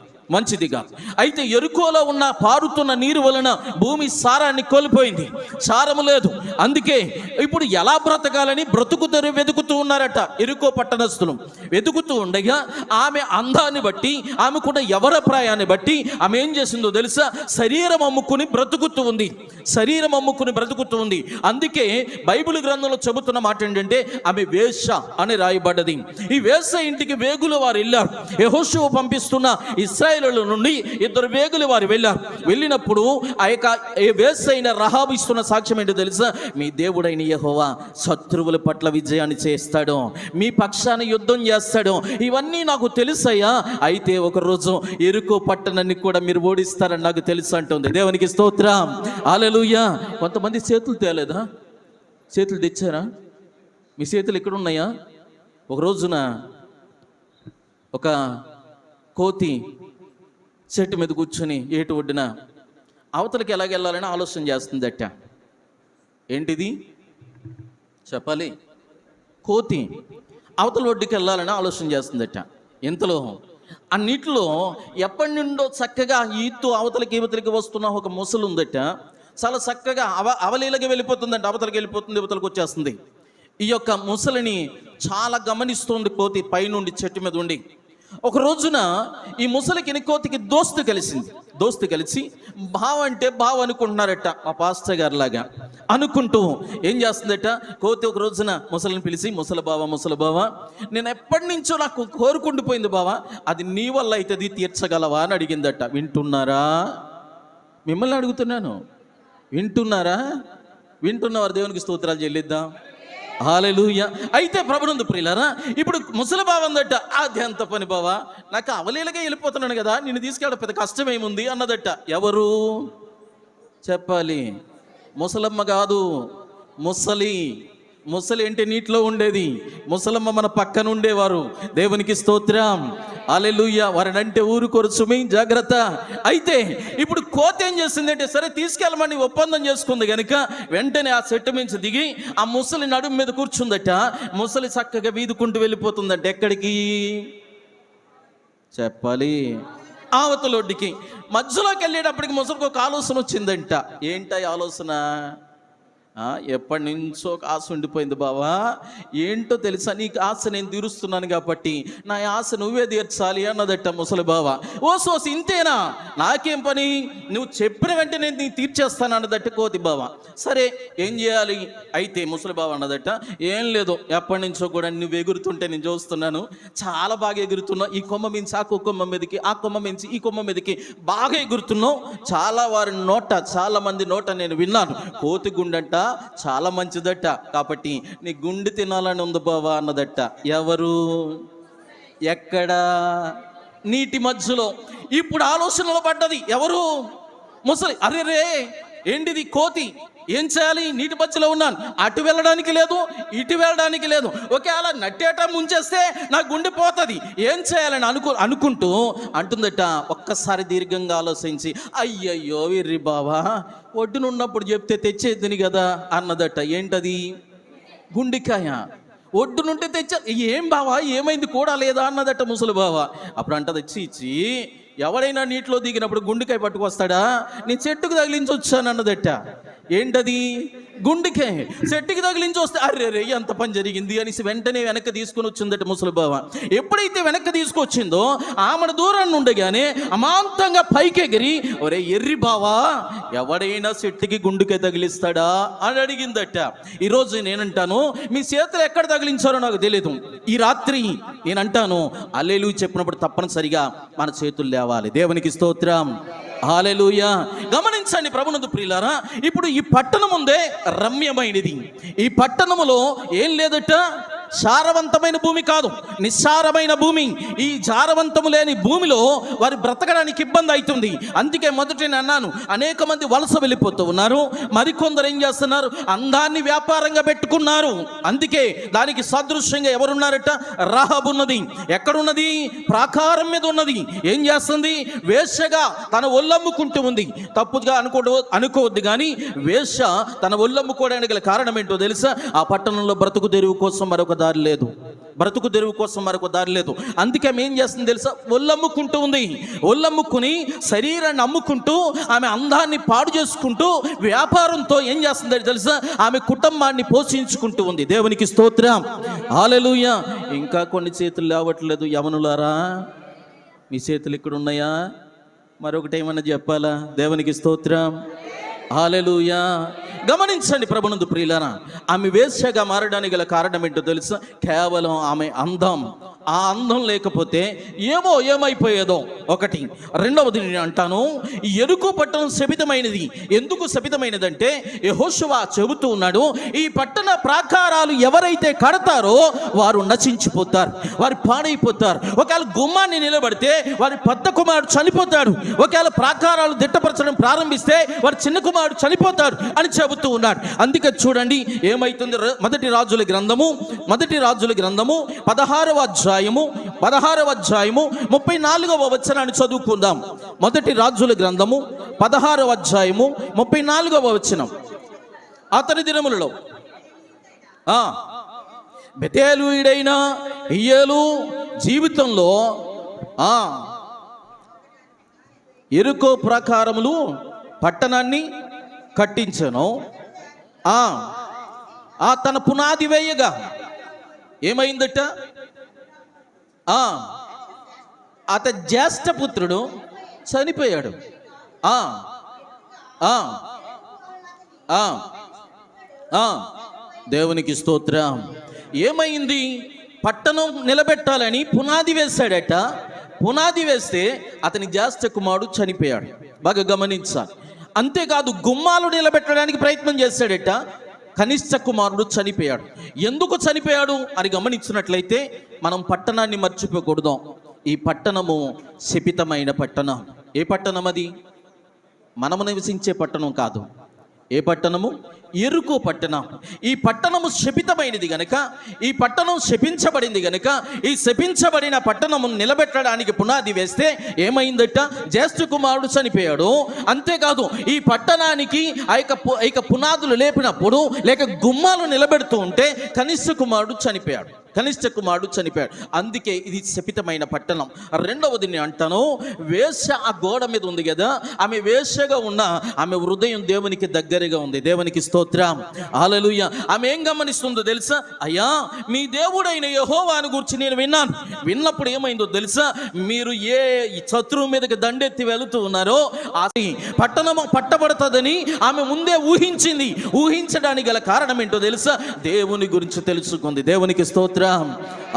అయితే ఎరుకోలో ఉన్న పారుతున్న నీరు వలన భూమి సారాన్ని కోల్పోయింది, సారము లేదు. అందుకే ఇప్పుడు ఎలా బ్రతకాలని బ్రతుకుతరు వెతుకుతూ ఉన్నారట ఎరుకో పట్టణస్థులు. వెతుకుతూ ఉండగా ఆమె అందాన్ని బట్టి, ఆమె కూడా ఎవరప్రాయాన్ని బట్టి ఆమె ఏం చేసిందో తెలుసా? శరీరం అమ్ముకుని బ్రతుకుతూ ఉంది. అందుకే బైబిల్ గ్రంథంలో చెబుతున్న మాట ఏంటంటే ఆమె వేశ్య అని రాయబడ్డది. ఈ వేశ్య ఇంటికి వేగుల వారు వెళ్ళారు. యెహోషువ పంపిస్తున్న ఇశ్రాయేలు నుండి 2 వేగులు వారు వెళ్ళినప్పుడు ఆ యొక్క వేశ్య అయిన రహాబు ఇస్తున్న సాక్ష్యం ఏంటో తెలుసా? మీ దేవుడైన యెహోవా శత్రువుల పట్ల విజయాన్ని చేస్తాడు, మీ పక్షాన యుద్ధం చేస్తాడు, ఇవన్నీ నాకు తెలుసయ్యా. అయితే ఒకరోజు ఎరుకో పట్టణాన్ని కూడా మీరు ఓడిస్తారని నాకు తెలుసు అంటుంది. దేవునికి స్తోత్రం. హల్లెలూయా. కొంతమంది చేతులు తేలేదా? చేతులు తెచ్చారా? మీ చేతులు ఎక్కడ ఉన్నాయా? ఒక రోజున ఒక కోతి చెట్టు మీద కూర్చొని ఏటు ఒడ్డున అవతలకి ఎలాగెళ్ళాలని ఆలోచన చేస్తుందట. ఏంటిది చెప్పాలి? కోతి అవతల ఒడ్డుకి వెళ్ళాలని ఆలోచన చేస్తుందట. ఇంతలో ఆ నీటిలో ఎప్పటి నుండో చక్కగా ఈతు అవతలకి ఇవతలకి వస్తున్న ఒక ముసలు ఉందట. చాలా చక్కగా అవలీలగా వెళ్ళిపోతుందంట. అవతలకి వెళ్ళిపోతుంది, ఇవతలకి వచ్చేస్తుంది. ఈ యొక్క ముసలిని చాలా గమనిస్తుంది కోతి పైనుండి చెట్టు మీద ఉండి. ఒక రోజున ఈ ముసలికి కోతికి దోస్తు కలిసి బావ అంటే బావ అనుకుంటున్నారట. మా పాస్టర్ గారి లాగా అనుకుంటూ ఏం చేస్తుందట, కోతి ఒక రోజున ముసలిని పిలిచి, ముసలి బావ నేను ఎప్పటి నుంచో నాకు కోరుకుండిపోయింది బావ, అది నీ వల్ల అవుతుంది, తీర్చగలవా అని అడిగిందట. వింటున్నారా? మిమ్మల్ని అడుగుతున్నాను, వింటున్నవారు దేవునికి స్తోత్రాలు చెల్లిద్దాం. హల్లెలూయా. అయితే ప్రభునందు ప్రియులారా, ఇప్పుడు ముసలి బావ అందట, అది ఎంత పని బావా, నాకు అవలీలగా వెళ్ళిపోతున్నాను కదా, నిన్ను తీసుకెళ్ళడం పెద్ద కష్టమేముంది అన్నదట. ఎవరు చెప్పాలి? ముసలమ్మ కాదు, ముసలి. ముసలి ఏంటి నీటిలో ఉండేది, ముసలమ్మ మన పక్కన ఉండేవారు. దేవునికి స్తోత్రం, హల్లెలూయా. వారినంటే ఊరుకోరు సుమి, జాగ్రత్త. అయితే ఇప్పుడు కోతి ఏం చేసిందంటే, సరే తీసుకెళ్ళమని ఒప్పందం చేసుకుంది కనుక వెంటనే ఆ చెట్టు మించి దిగి ఆ ముసలి నడుము మీద కూర్చుందట. ముసలి చక్కగా వీదుకుంటూ వెళ్ళిపోతుందంట. ఎక్కడికి చెప్పాలి? ఆవతలొడ్డికి. మధ్యలోకి వెళ్ళేటప్పటికి ముసలికి ఒక ఆలోచన వచ్చిందంట. ఏంట ఆలోచన? ఎప్పటి నుంచో ఆశ ఉండిపోయింది బావా, ఏంటో తెలుసా, నీకు ఆశ నేను తీరుస్తున్నాను కాబట్టి నా ఆశ నువ్వే తీర్చాలి అన్నదట్ట ముసలి బావ. ఓసోసి ఇంతేనా, నాకేం పని, నువ్వు చెప్పిన వెంటనే నేను తీర్చేస్తాను అన్నదట్ట కోతి బావ. సరే ఏం చేయాలి? అయితే ముసలి బావ అన్నదట్ట, ఏం లేదు, ఎప్పటి నుంచో కూడా నువ్వు ఎగురుతుంటే నేను చూస్తున్నాను, చాలా బాగా ఎగురుతున్నావు. ఈ కొమ్మ మించి ఆ కొమ్మ మీదకి, ఆ కొమ్మ మించి ఈ కొమ్మ మీదకి బాగా ఎగురుతున్నావు. చాలా వారి నోట, చాలా మంది నోట నేను విన్నాను, కోతి గుండంట చాలా మంచిదట, కాబట్టి నీ గుండె తినాలని ఉంది బావా అన్నదట. ఎవరు? ఎక్కడా? నీటి మధ్యలో. ఇప్పుడు ఆలోచనలో పడ్డది ఎవరు? ముసలి. అరే రే, ఏంటిది కోతి, ఏం చేయాలి? నీటి మధ్యలో ఉన్నాను, అటు వెళ్ళడానికి లేదు, ఇటు వెళ్ళడానికి లేదు, ఒకవేళ నట్టేట ముంచేస్తే నా గుండె పోతుంది, ఏం చేయాలని అనుకుంటూ అంటుందట. ఒక్కసారి దీర్ఘంగా ఆలోచించి, అయ్యయ్యో వెర్రి బావా, ఒడ్డునున్నప్పుడు చెప్తే తెచ్చేద్దని కదా అన్నదట. ఏంటది? గుండెకాయ. ఒడ్డునుంటే తెచ్చా, ఏం బావా ఏమైంది కూడా లేదా అన్నదట ముసలి బావ. అప్పుడు అంటది, ఇచ్చి ఎవడైనా నీటిలో దిగినప్పుడు గుండెకాయ పట్టుకొస్తాడా, నేను చెట్టుకు తగిలించొచ్చాను అన్నదట. ఏంటది? గుండెకాయ. చెట్టుకి తగిలించి వస్తే అరే రే ఎంత పని జరిగింది అనేసి వెంటనే వెనక్కి తీసుకుని వచ్చిందట ముసలి బావ. ఎప్పుడైతే వెనక్కి తీసుకొచ్చిందో ఆమెను దూరాన్ని ఉండగానే అమాంతంగా పైకి ఎగిరి, ఒరే ఎర్రి బావా, ఎవడైనా చెట్టుకి గుండెకాయ తగిలిస్తాడా అని అడిగిందట. ఈరోజు నేనంటాను, మీ చేతులు ఎక్కడ తగిలించారో నాకు తెలియదు, ఈ రాత్రి నేనంటాను హల్లెలూయా చెప్పినప్పుడు తప్పనిసరిగా మన చేతులు లేవాలి. దేవునికి స్తోత్రం, హల్లెలూయా. గమనించండి ప్రభునందు ప్రియులారా, ఇప్పుడు ఈ పట్టణం ఉందే రమ్యమైనది. ఈ పట్టణములో ఏం లేదట, సారవంతమైన భూమి కాదు, నిస్సారమైన భూమి. ఈ సారవంతము లేని భూమిలో వారు బ్రతకడానికి ఇబ్బంది అవుతుంది. అందుకే మొదట నేను అన్నాను, అనేక మంది వలస వెళ్ళిపోతూ ఉన్నారు. మరికొందరు ఏం చేస్తున్నారు, అందాన్ని వ్యాపారంగా పెట్టుకున్నారు. అందుకే దానికి సదృశ్యంగా ఎవరున్నారట, రాహాబు ఉన్నది. ఎక్కడున్నది? ప్రాకారం మీద ఉన్నది. ఏం చేస్తుంది? వేశ్యగా తన ఒళ్ళమ్ముకుంటూ ఉంది. తప్పుగా అనుకోవద్దు కానీ వేశ్య తన ఒళ్ళమ్ముకోవడానికి గల కారణం ఏంటో తెలుసా? ఆ పట్టణంలో బ్రతుకు తెరువు కోసం మరొక దారి లేదు, బ్రతుకు తెరువు కోసం మరొక దారి లేదు. అందుకే ఆమె ఏం చేస్తుంది తెలుసా? ఒళ్ళమ్ముకుంటూ ఉంది. ఒళ్ళమ్ముకుని శరీరాన్ని అమ్ముకుంటూ ఆమె అందాన్ని పాడు చేసుకుంటూ వ్యాపారంతో ఏం చేస్తుంది తెలుసా? ఆమె కుటుంబాన్ని పోషించుకుంటూ ఉంది. దేవునికి స్తోత్రం, హల్లెలూయా. ఇంకా కొన్ని చేతులు లేవట్లేదు. యవనులారా, మీ చేతులు ఇక్కడ ఉన్నాయా? మరొకటి ఏమన్నా చెప్పాలా? దేవునికి స్తోత్రం, హల్లెలూయా. గమనించండి ప్రభునందు ప్రియులారా, ఆమె వేశ్యగా మారడానికి గల కారణం ఏంటో తెలుసా? కేవలం ఆమె అందం. ఆ అందం లేకపోతే ఏమైపోయేదో ఒకటి. రెండవది నేను అంటాను, ఈ యెరికో పట్టణం శపితమైనది. ఎందుకు శపితమైనదంటే యెహోషువ చెబుతూ ఉన్నాడు, ఈ పట్టణ ప్రాకారాలు ఎవరైతే కడతారో వారు నశించిపోతారు, వారు పాడైపోతారు. ఒకవేళ గుమ్మాన్ని నిలబడితే వారి పెద్ద కుమారుడు చనిపోతాడు. ఒకవేళ ప్రాకారాలు దిట్టపరచడం ప్రారంభిస్తే వారి చిన్న కుమారుడు చనిపోతాడు అని చెబుతూ ఉన్నాడు. అందుకే చూడండి ఏమైతుంది. మొదటి రాజుల గ్రంథము 16వ అధ్యాయము 34వ వచనాన్ని చదువుకుందాం. మొదటి రాజుల గ్రంథము 16వ అధ్యాయము 34వ వచనం. అతని దినములలో బెతేలుయుడైన హియ్యేలు జీవితంలో యెరికో ప్రాకారములు పట్టణాన్ని కట్టించను. తన పునాది వేయగా ఏమైందట? అతని జ్యేష్ఠపుత్రుడు చనిపోయాడు. దేవునికి స్తోత్రం. ఏమైంది? పట్టణం నిలబెట్టాలని పునాది వేశాడట. పునాది వేస్తే అతని జ్యేష్ఠ కుమారుడు చనిపోయాడు. బాగా గమనించాలి. అంతేకాదు గుమ్మాలు నిలబెట్టడానికి ప్రయత్నం చేశాడట. కనిష్ట కుమారుడు చనిపోయాడు. ఎందుకు చనిపోయాడు అని గమనించినట్లయితే మనం పట్టణాన్ని మర్చిపోకూడదు. ఈ పట్టణము శపితమైన పట్టణం. ఏ పట్టణం అది? మనము నివసించే పట్టణం కాదు. ఏ పట్టణము? ఎరుకో పట్టణం. ఈ పట్టణము శపితమైనది గనుక, ఈ పట్టణం శపించబడింది గనుక, ఈ శపించబడిన పట్టణము నిలబెట్టడానికి పునాది వేస్తే ఏమైందట? జ్యేష్ఠ కుమారుడు చనిపోయాడు. అంతేకాదు ఈ పట్టణానికి ఆ పునాదులు లేపినప్పుడు, లేక గుమ్మాలు నిలబెడుతూ ఉంటే కనిష్ఠ కుమారుడు చనిపోయాడు. అందుకే ఇది శపితమైన పట్టణం. రెండవది నేను అంటాను, వేశ్య ఆ గోడ మీద ఉంది కదా, ఆమె వేశ్యగా ఉన్న ఆమె హృదయం దేవునికి దగ్గరగా ఉంది. దేవునికి స్తోత్రం, హల్లెలూయా. ఆమె ఏం గమనిస్తుందో తెలుసా? అయ్యా, మీ దేవుడైన యెహోవాను గురించి నేను విన్నప్పుడు ఏమైందో తెలుసా? మీరు ఏ శత్రువు మీదకి దండెత్తి వెళుతూ ఉన్నారో ఆ పట్టణము పట్టబడుతుందని ఆమె ముందే ఊహించడానికి గల కారణం ఏంటో తెలుసా? దేవుని గురించి తెలుసుకుంది. దేవునికి స్తోత్రం,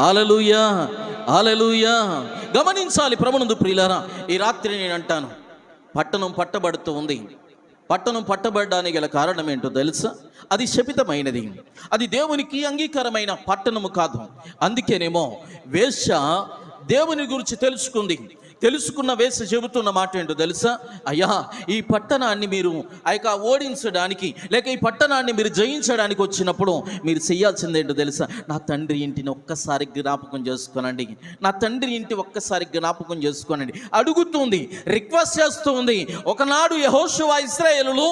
హల్లెలూయా, హల్లెలూయా. గమనించాలి ప్రభునందు ప్రియులారా, ఈ రాత్రి నేను అంటాను, పట్టణం పట్టబడుతూ ఉంది. పట్టణం పట్టబడడానికి గల కారణం ఏంటో తెలుసా? అది శపితమైనది, అది దేవునికి అంగీకారమైన పట్టణము కాదు. అందుకేనేమో వేశ్య దేవుని గురించి తెలుసుకున్న వేశ్య చెబుతున్న మాట ఏంటో తెలుసా? అయ్యా, ఈ పట్టణాన్ని మీరు ఓడించడానికి, లేక ఈ పట్టణాన్ని మీరు జయించడానికి వచ్చినప్పుడు మీరు చేయాల్సింది ఏంటో తెలుసా? నా తండ్రి ఇంటిని ఒక్కసారి జ్ఞాపకం చేసుకోనండి, నా తండ్రి ఇంటి ఒక్కసారి జ్ఞాపకం చేసుకోనండి అడుగుతుంది, రిక్వెస్ట్ చేస్తుంది. ఒకనాడు యెహోషువ ఇశ్రాయేలులు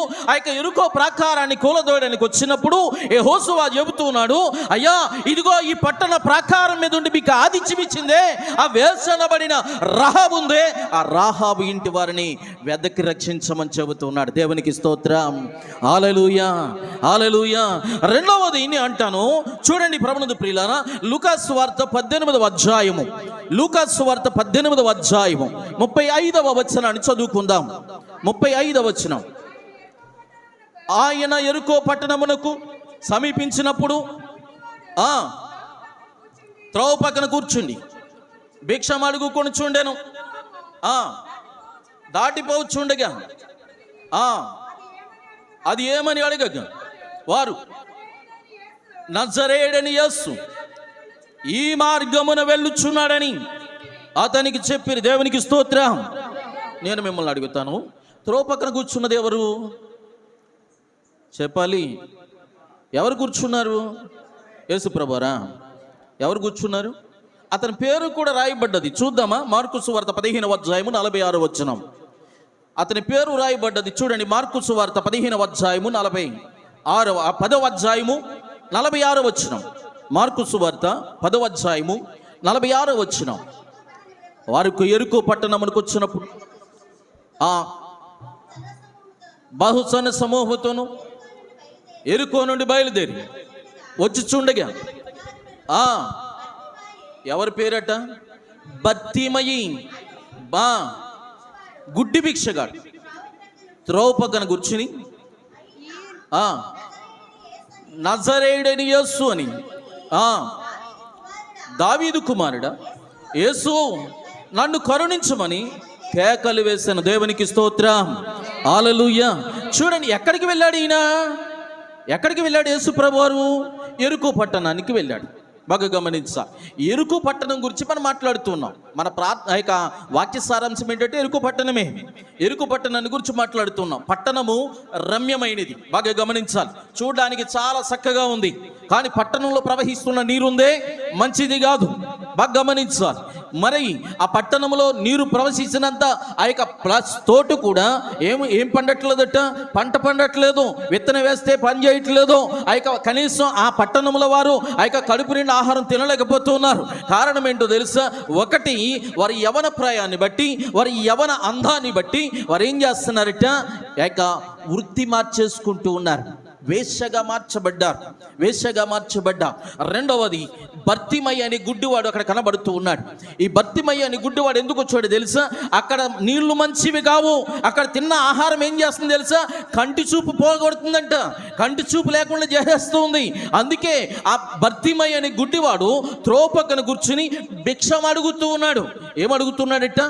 ఎరుకో ప్రాకారాన్ని కూలదోయడానికి వచ్చినప్పుడు యెహోషువ చెబుతున్నాడు, అయ్యా, ఇదిగో ఈ పట్టణ ప్రాకారం మీద ఉండి మీకు ఆదిత్యం ఇచ్చిందే ఆ వేసనబడిన రహాబు ఉందే, ఆ రాహాబు ఇంటి వారిని వెదకి రక్షించమని చెబుతున్నాడు. దేవునికి స్తోత్రం, హల్లెలూయా, హల్లెలూయా. రెండవది ఇన్ని అంటాను, చూడండి ప్రభునందు ప్రియులారా, లూకాసు సువార్త 18వ అధ్యాయము, లూకాసు సువార్త 18వ అధ్యాయము 35వ వచనాన్ని చదువుకుందాం. 35వ వచనం. ఆయన యెరికో పట్టణమునకు సమీపించినప్పుడు త్రోవ పక్కన కూర్చుండి భిక్షం అడుగుకొని చూండెను. దాటిపోవచ్చుండగా అది ఏమని అడగగా వారు, నజరేయుడైన యేసు ఈ మార్గమున వెళ్ళుచున్నాడని అతనికి చెప్పిరి. దేవునికి స్తోత్రం. నేను మిమ్మల్ని అడుగుతాను, త్రోవ పక్కన కూర్చున్నది ఎవరు చెప్పాలి? ఎవరు కూర్చున్నారు? యేసు ప్రభువారా? ఎవరు కూర్చున్నారు? అతని పేరు కూడా రాయబడ్డది. చూద్దామా? మార్కు సువార్త 15వ అధ్యాయము 46వ వచనం. అతని పేరు రాయబడ్డది. చూడండి, మార్కు సువార్త 15వ అధ్యాయము 10వ అధ్యాయము 46వ వచనం. మార్కు సువార్త 10వ అధ్యాయము 46వ వచనం. వారికి యెరికో పట్టణమునకు వచ్చినప్పుడు బహుసన సమూహంతోను యెరికో నుండి బయలుదేరి వచ్చి చూడగా ఎవరి పేరట? బర్తిమయి, గుడ్డి భిక్షగాడు త్రోవ పక్కన కూర్చుని నజరేయుడైన యేసు అని, దావీదు కుమారుడా యేసు నన్ను కరుణించమని కేకలు వేశాను. దేవునికి స్తోత్రం, హల్లెలూయా. చూడండి, ఎక్కడికి వెళ్ళాడు ఈయన? ఎక్కడికి వెళ్ళాడు యేసు ప్రభువారు? యెరికో పట్టణానికి వెళ్ళాడు. బాగా గమనించా, యెరికో పట్టణం గురించి మనం మాట్లాడుతున్నాం. మన వాక్య సారాంశం ఏంటంటే యెరికో పట్టణమే. యెరికో పట్టణాన్ని గురించి మాట్లాడుతున్నాం. పట్టణము రమ్యమైనది. బాగా గమనించాలి, చూడడానికి చాలా చక్కగా ఉంది. కానీ పట్టణంలో ప్రవహిస్తున్న నీరుందే మంచిది కాదు. బాగా గమనించాలి. మరి ఆ పట్టణంలో నీరు ప్రవహించినంత తోట కూడా ఏం పండట్లేదట, పంట పండట్లేదు, విత్తనం వేస్తే పని చేయట్లేదు. కనీసం ఆ పట్టణంలో వారు కడుపు నిండా ఆహారం తినలేకపోతున్నారు. కారణం ఏంటో తెలుసా? ఒకటి, వారి యవన ప్రాయాన్ని బట్టి, వారి యవన అందాన్ని బట్టి వారు ఏం చేస్తున్నారట? వృత్తి మార్చేసుకుంటూ ఉన్నారు. వేశ్యగా మార్చబడ్డా. రెండవది, బర్తిమయ్య అనే గుడ్డివాడు అక్కడ కనబడుతూ ఉన్నాడు. ఈ బర్తిమయ్య అనే గుడ్డివాడు ఎందుకు వచ్చాడు తెలుసా? అక్కడ నీళ్లు మంచివి కావు. అక్కడ తిన్న ఆహారం ఏం చేస్తుంది తెలుసా? కంటి చూపు పోగొడుతుందంట. కంటి చూపు లేకుండా చేస్తుంది. అందుకే ఆ బర్తిమయ్య అనే గుడ్డివాడు త్రోవ పక్కన కూర్చుని భిక్షం అడుగుతూ ఉన్నాడు. ఏమడుగుతున్నాడట?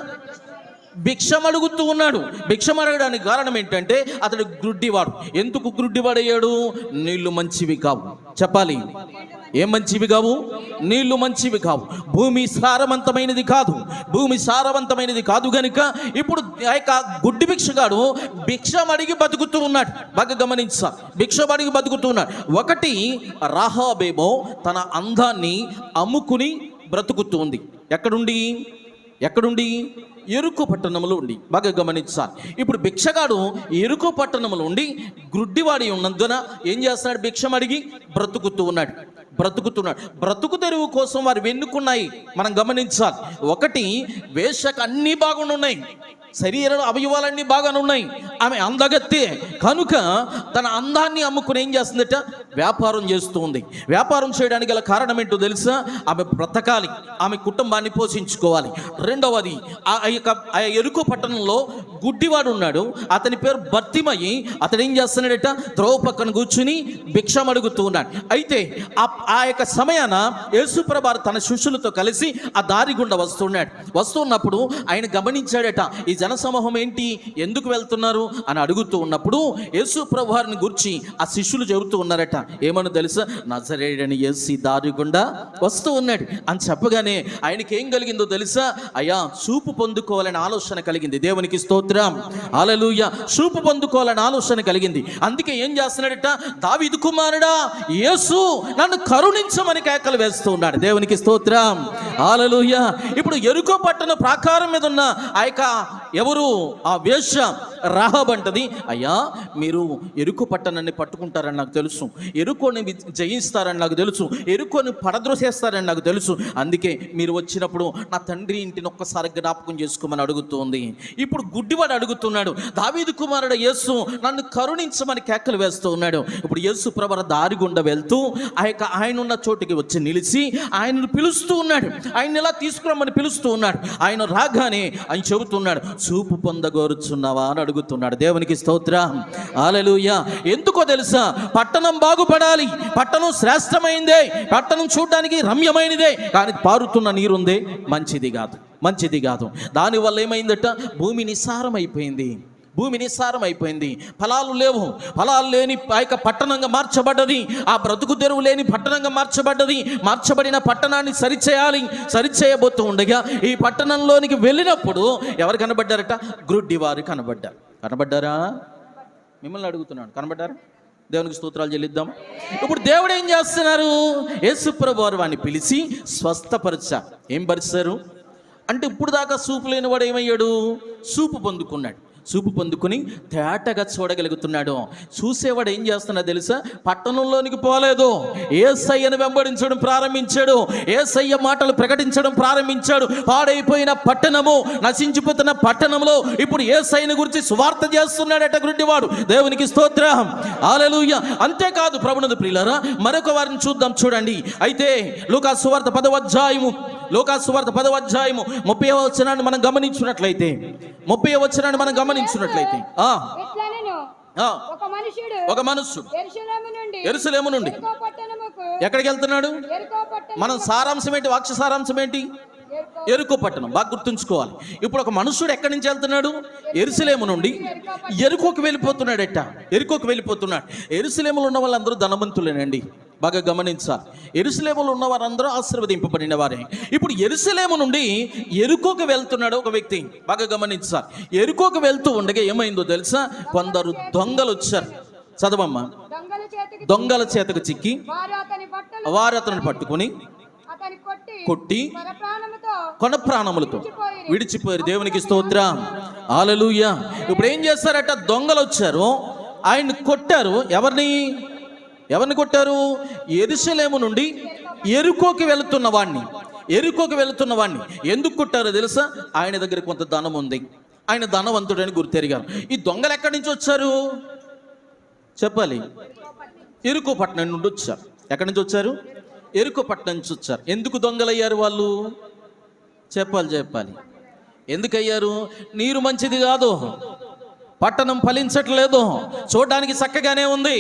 భిక్షం అడుగుతూ ఉన్నాడు. భిక్షం అడగడానికి కారణం ఏంటంటే అతడు గ్రుడ్డివాడు. ఎందుకు గ్రుడ్డివాడయ్యాడు? నీళ్లు మంచివి కావు. చెప్పాలి, ఏం మంచివి కావు? నీళ్లు మంచివి కావు. భూమి సారవంతమైనది కాదు. భూమి సారవంతమైనది కాదు గనుక ఇప్పుడు ఆ యొక్క గుడ్డి భిక్షగాడు భిక్షం అడిగి బతుకుతూ ఉన్నాడు. బాగా గమనించా, భిక్షం అడిగి బతుకుతూ ఉన్నాడు. ఒకటి, రాహాబేమో తన అందాన్ని అమ్ముకుని బ్రతుకుతూ ఉంది. ఎక్కడుండి? ఎరుకో పట్టణంలో ఉండి. బాగా గమనించాలి. ఇప్పుడు భిక్షగాడు ఎరుకో పట్టణంలో ఉండి గ్రుడ్డివాడి ఉన్నందున ఏం చేస్తున్నాడు? భిక్షం అడిగి బ్రతుకుతూ ఉన్నాడు. బ్రతుకు తెరువు కోసం వారు వెన్నుకున్నాయి మనం గమనించాలి. ఒకటి, వేషకు అన్నీ బాగున్నాయి, శరీర అవయవాలన్నీ బాగానే ఉన్నాయి, ఆమె అందగత్తే కనుక తన అందాన్ని అమ్ముకుని ఏం చేస్తుందట? వ్యాపారం చేస్తూ ఉంది. వ్యాపారం చేయడానికి గల కారణం ఏంటో తెలుసా? ఆమె బ్రతకాలి, ఆమె కుటుంబాన్ని పోషించుకోవాలి. రెండవది, ఆ ఎరుకో పట్టణంలో గుడ్డివాడు ఉన్నాడు, అతని పేరు భర్తిమయ్యి. అతడు ఏం చేస్తున్నాడట? త్రోవ పక్కన కూర్చుని భిక్షం అడుగుతూ ఉన్నాడు. అయితే ఆ యొక్క సమయాన యేసుప్రభు తన శిష్యులతో కలిసి ఆ దారి గుండా వస్తున్నప్పుడు ఆయన గమనించాడట, ఈ జనసమూహం ఏంటి, ఎందుకు వెళ్తున్నారు అని అడుగుతూ ఉన్నప్పుడు యేసుప్రభు వారిని గురించి ఆ శిష్యులు చెబుతూ ఉన్నారట. ఏమని తెలుసా? నజరేయుడైన యేసు దారి గుండా వస్తూ ఉన్నాడు అని చెప్పగానే ఆయనకి ఏం కలిగిందో తెలుసా? అయ్యా, చూపు పొందుకోవాలని ఆలోచన కలిగింది. దేవునికి స్తోత్రం, హల్లెలూయా. చూపు పొందుకోవాలని ఆలోచన కలిగింది. అందుకే ఏం చేస్తున్నాడట? దావీదు కుమారుడా యేసు, నన్ను కరుణించమని కేకలు వేస్తూ ఉన్నాడు. దేవునికి స్తోత్రం, హల్లెలూయా. ఇప్పుడు ఎరుకో పట్టణ ప్రాకారం మీద ఉన్న ఆ యొక్క ఎవరు? ఆ వేశ్య రాహాబు అంటది, అయ్యా మీరు ఎరుకో పట్టణాన్ని పట్టుకుంటారని నాకు తెలుసు, ఎరుకోని జయిస్తారని నాకు తెలుసు, ఎరుకోని పడద్రోసేస్తారని నాకు తెలుసు. అందుకే మీరు వచ్చినప్పుడు నా తండ్రి ఇంటిని ఒక్కసారి జ్ఞాపకం చేసుకోమని అడుగుతుంది. ఇప్పుడు గుడ్డివాడు అడుగుతున్నాడు, దావీదు కుమారుడు యేసు, నన్ను కరుణించమని కేకలు వేస్తూ ఉన్నాడు. ఇప్పుడు యేసు ప్రభు దారి గుండా వెళ్తూ ఆయన ఉన్న చోటికి వచ్చి నిలిచి ఆయనను పిలుస్తూ ఉన్నాడు. ఆయన ఎలా తీసుకురమ్మని పిలుస్తూ ఉన్నాడు. ఆయన రాగానే ఆయన చెబుతున్నాడు, చూపు పొందగోరుచున్నావా అని అడుగుతున్నాడు. దేవునికి స్తోత్రం, హల్లెలూయా. ఎందుకో తెలుసా? పట్టణం బాగుపడాలి, పట్టణం శ్రేష్టమైందే, పట్టణం చూడడానికి రమ్యమైనదే, కానీ పారుతున్న నీరుందే మంచిది కాదు. దానివల్ల ఏమైందట? భూమి నిస్సారం అయిపోయింది. ఫలాలు లేని ఆ యొక్క పట్టణంగా మార్చబడ్డది. ఆ బ్రతుకు తెరువు లేని పట్టణంగా మార్చబడిన పట్టణాన్ని సరిచేయబోతూ ఉండగా ఈ పట్టణంలోనికి వెళ్ళినప్పుడు ఎవరు కనబడ్డారట? గ్రుడ్డివారు కనబడ్డారా? మిమ్మల్ని అడుగుతున్నాను, కనబడ్డారా? దేవునికి స్తోత్రాలు చెల్లిద్దాం. ఇప్పుడు దేవుడు ఏం చేస్తున్నారు? యేసుప్రభు వారు వారిని పిలిచి స్వస్థపరిచారు. ఏం పరిచారు అంటే, ఇప్పుడు దాకా చూపు లేనివాడు ఏమయ్యాడు? చూపు పొందుకుని తేటగా చూడగలుగుతున్నాడు. చూసేవాడు ఏం చేస్తున్నా తెలుసా? పట్టణంలోనికి పోలేదు, యేసయ్యను వెంబడించడం ప్రారంభించాడు, యేసయ్య మాటలు ప్రకటించడం ప్రారంభించాడు. పాడైపోయిన పట్టణము, నశించిపోతున్న పట్టణంలో ఇప్పుడు యేసయ్యను గురించి సువార్త చేస్తున్నాడట గుడ్డివాడు. దేవునికి స్తోత్రం, హల్లెలూయా. అంతేకాదు ప్రభునందు ప్రియులారా, మరొక వారిని చూడండి. అయితే లూకాసు సువార్త 10వ అధ్యాయము 30వ వచనాన్ని మనం గమనించినట్లయితే ఒక మనుష్యుడు యెరూషలేము నుండి ఎక్కడికి వెళ్తున్నాడు? మనం సారాంశం ఏంటి? వాక్య సారాంశం ఏంటి? ఎరుకో పట్టణం. బాగా గుర్తుంచుకోవాలి. ఇప్పుడు ఒక మనుష్యుడు ఎక్కడి నుంచి వెళ్తున్నాడు? యెరూషలేము నుండి ఎరుకోకి వెళ్ళిపోతున్నాడు. యెరూషలేములో ఉన్న వాళ్ళందరూ ధనవంతులేనండి. బాగా గమనించాలి. యెరూషలేములో ఉన్న వారందరూ ఆశీర్వదింపబడిన వారే. ఇప్పుడు యెరూషలేము నుండి ఎరుకోకి వెళ్తున్నాడు ఒక వ్యక్తి. బాగా గమనించాలి. ఎరుకోకి వెళ్తూ ఉండగా ఏమైందో తెలుసా? కొందరు దొంగలు వచ్చారు. చదవమ్మా. దొంగల చేతకు చిక్కి వారు అతన్ని పట్టుకుని కొట్టి కొన ప్రాణములతో విడిచిపోయారు. దేవునికి స్తోత్రం, హల్లెలూయా. ఇప్పుడు ఏం చేస్తారట? దొంగలు వచ్చారు, ఆయన్ని కొట్టారు. ఎవరిని కొట్టారు? యెరూషలేము నుండి ఎరుకోకి వెళుతున్న వాడిని. ఎందుకు కొట్టారో తెలుసా? ఆయన దగ్గర కొంత ధనం ఉంది, ఆయన ధనవంతుడని గుర్తెరిగారు. ఈ దొంగలు ఎక్కడి నుంచి వచ్చారు చెప్పాలి? ఎరుకో పట్టణం నుండి వచ్చారు. ఎక్కడి నుంచి వచ్చారు? ఎరుకో పట్టణం నుంచి వచ్చారు. ఎందుకు దొంగలయ్యారు వాళ్ళు? చెప్పాలి. ఎందుకయ్యారు? నీరు మంచిది కాదు, పట్టణం ఫలించట్లేదు, చూడడానికి చక్కగానే ఉంది,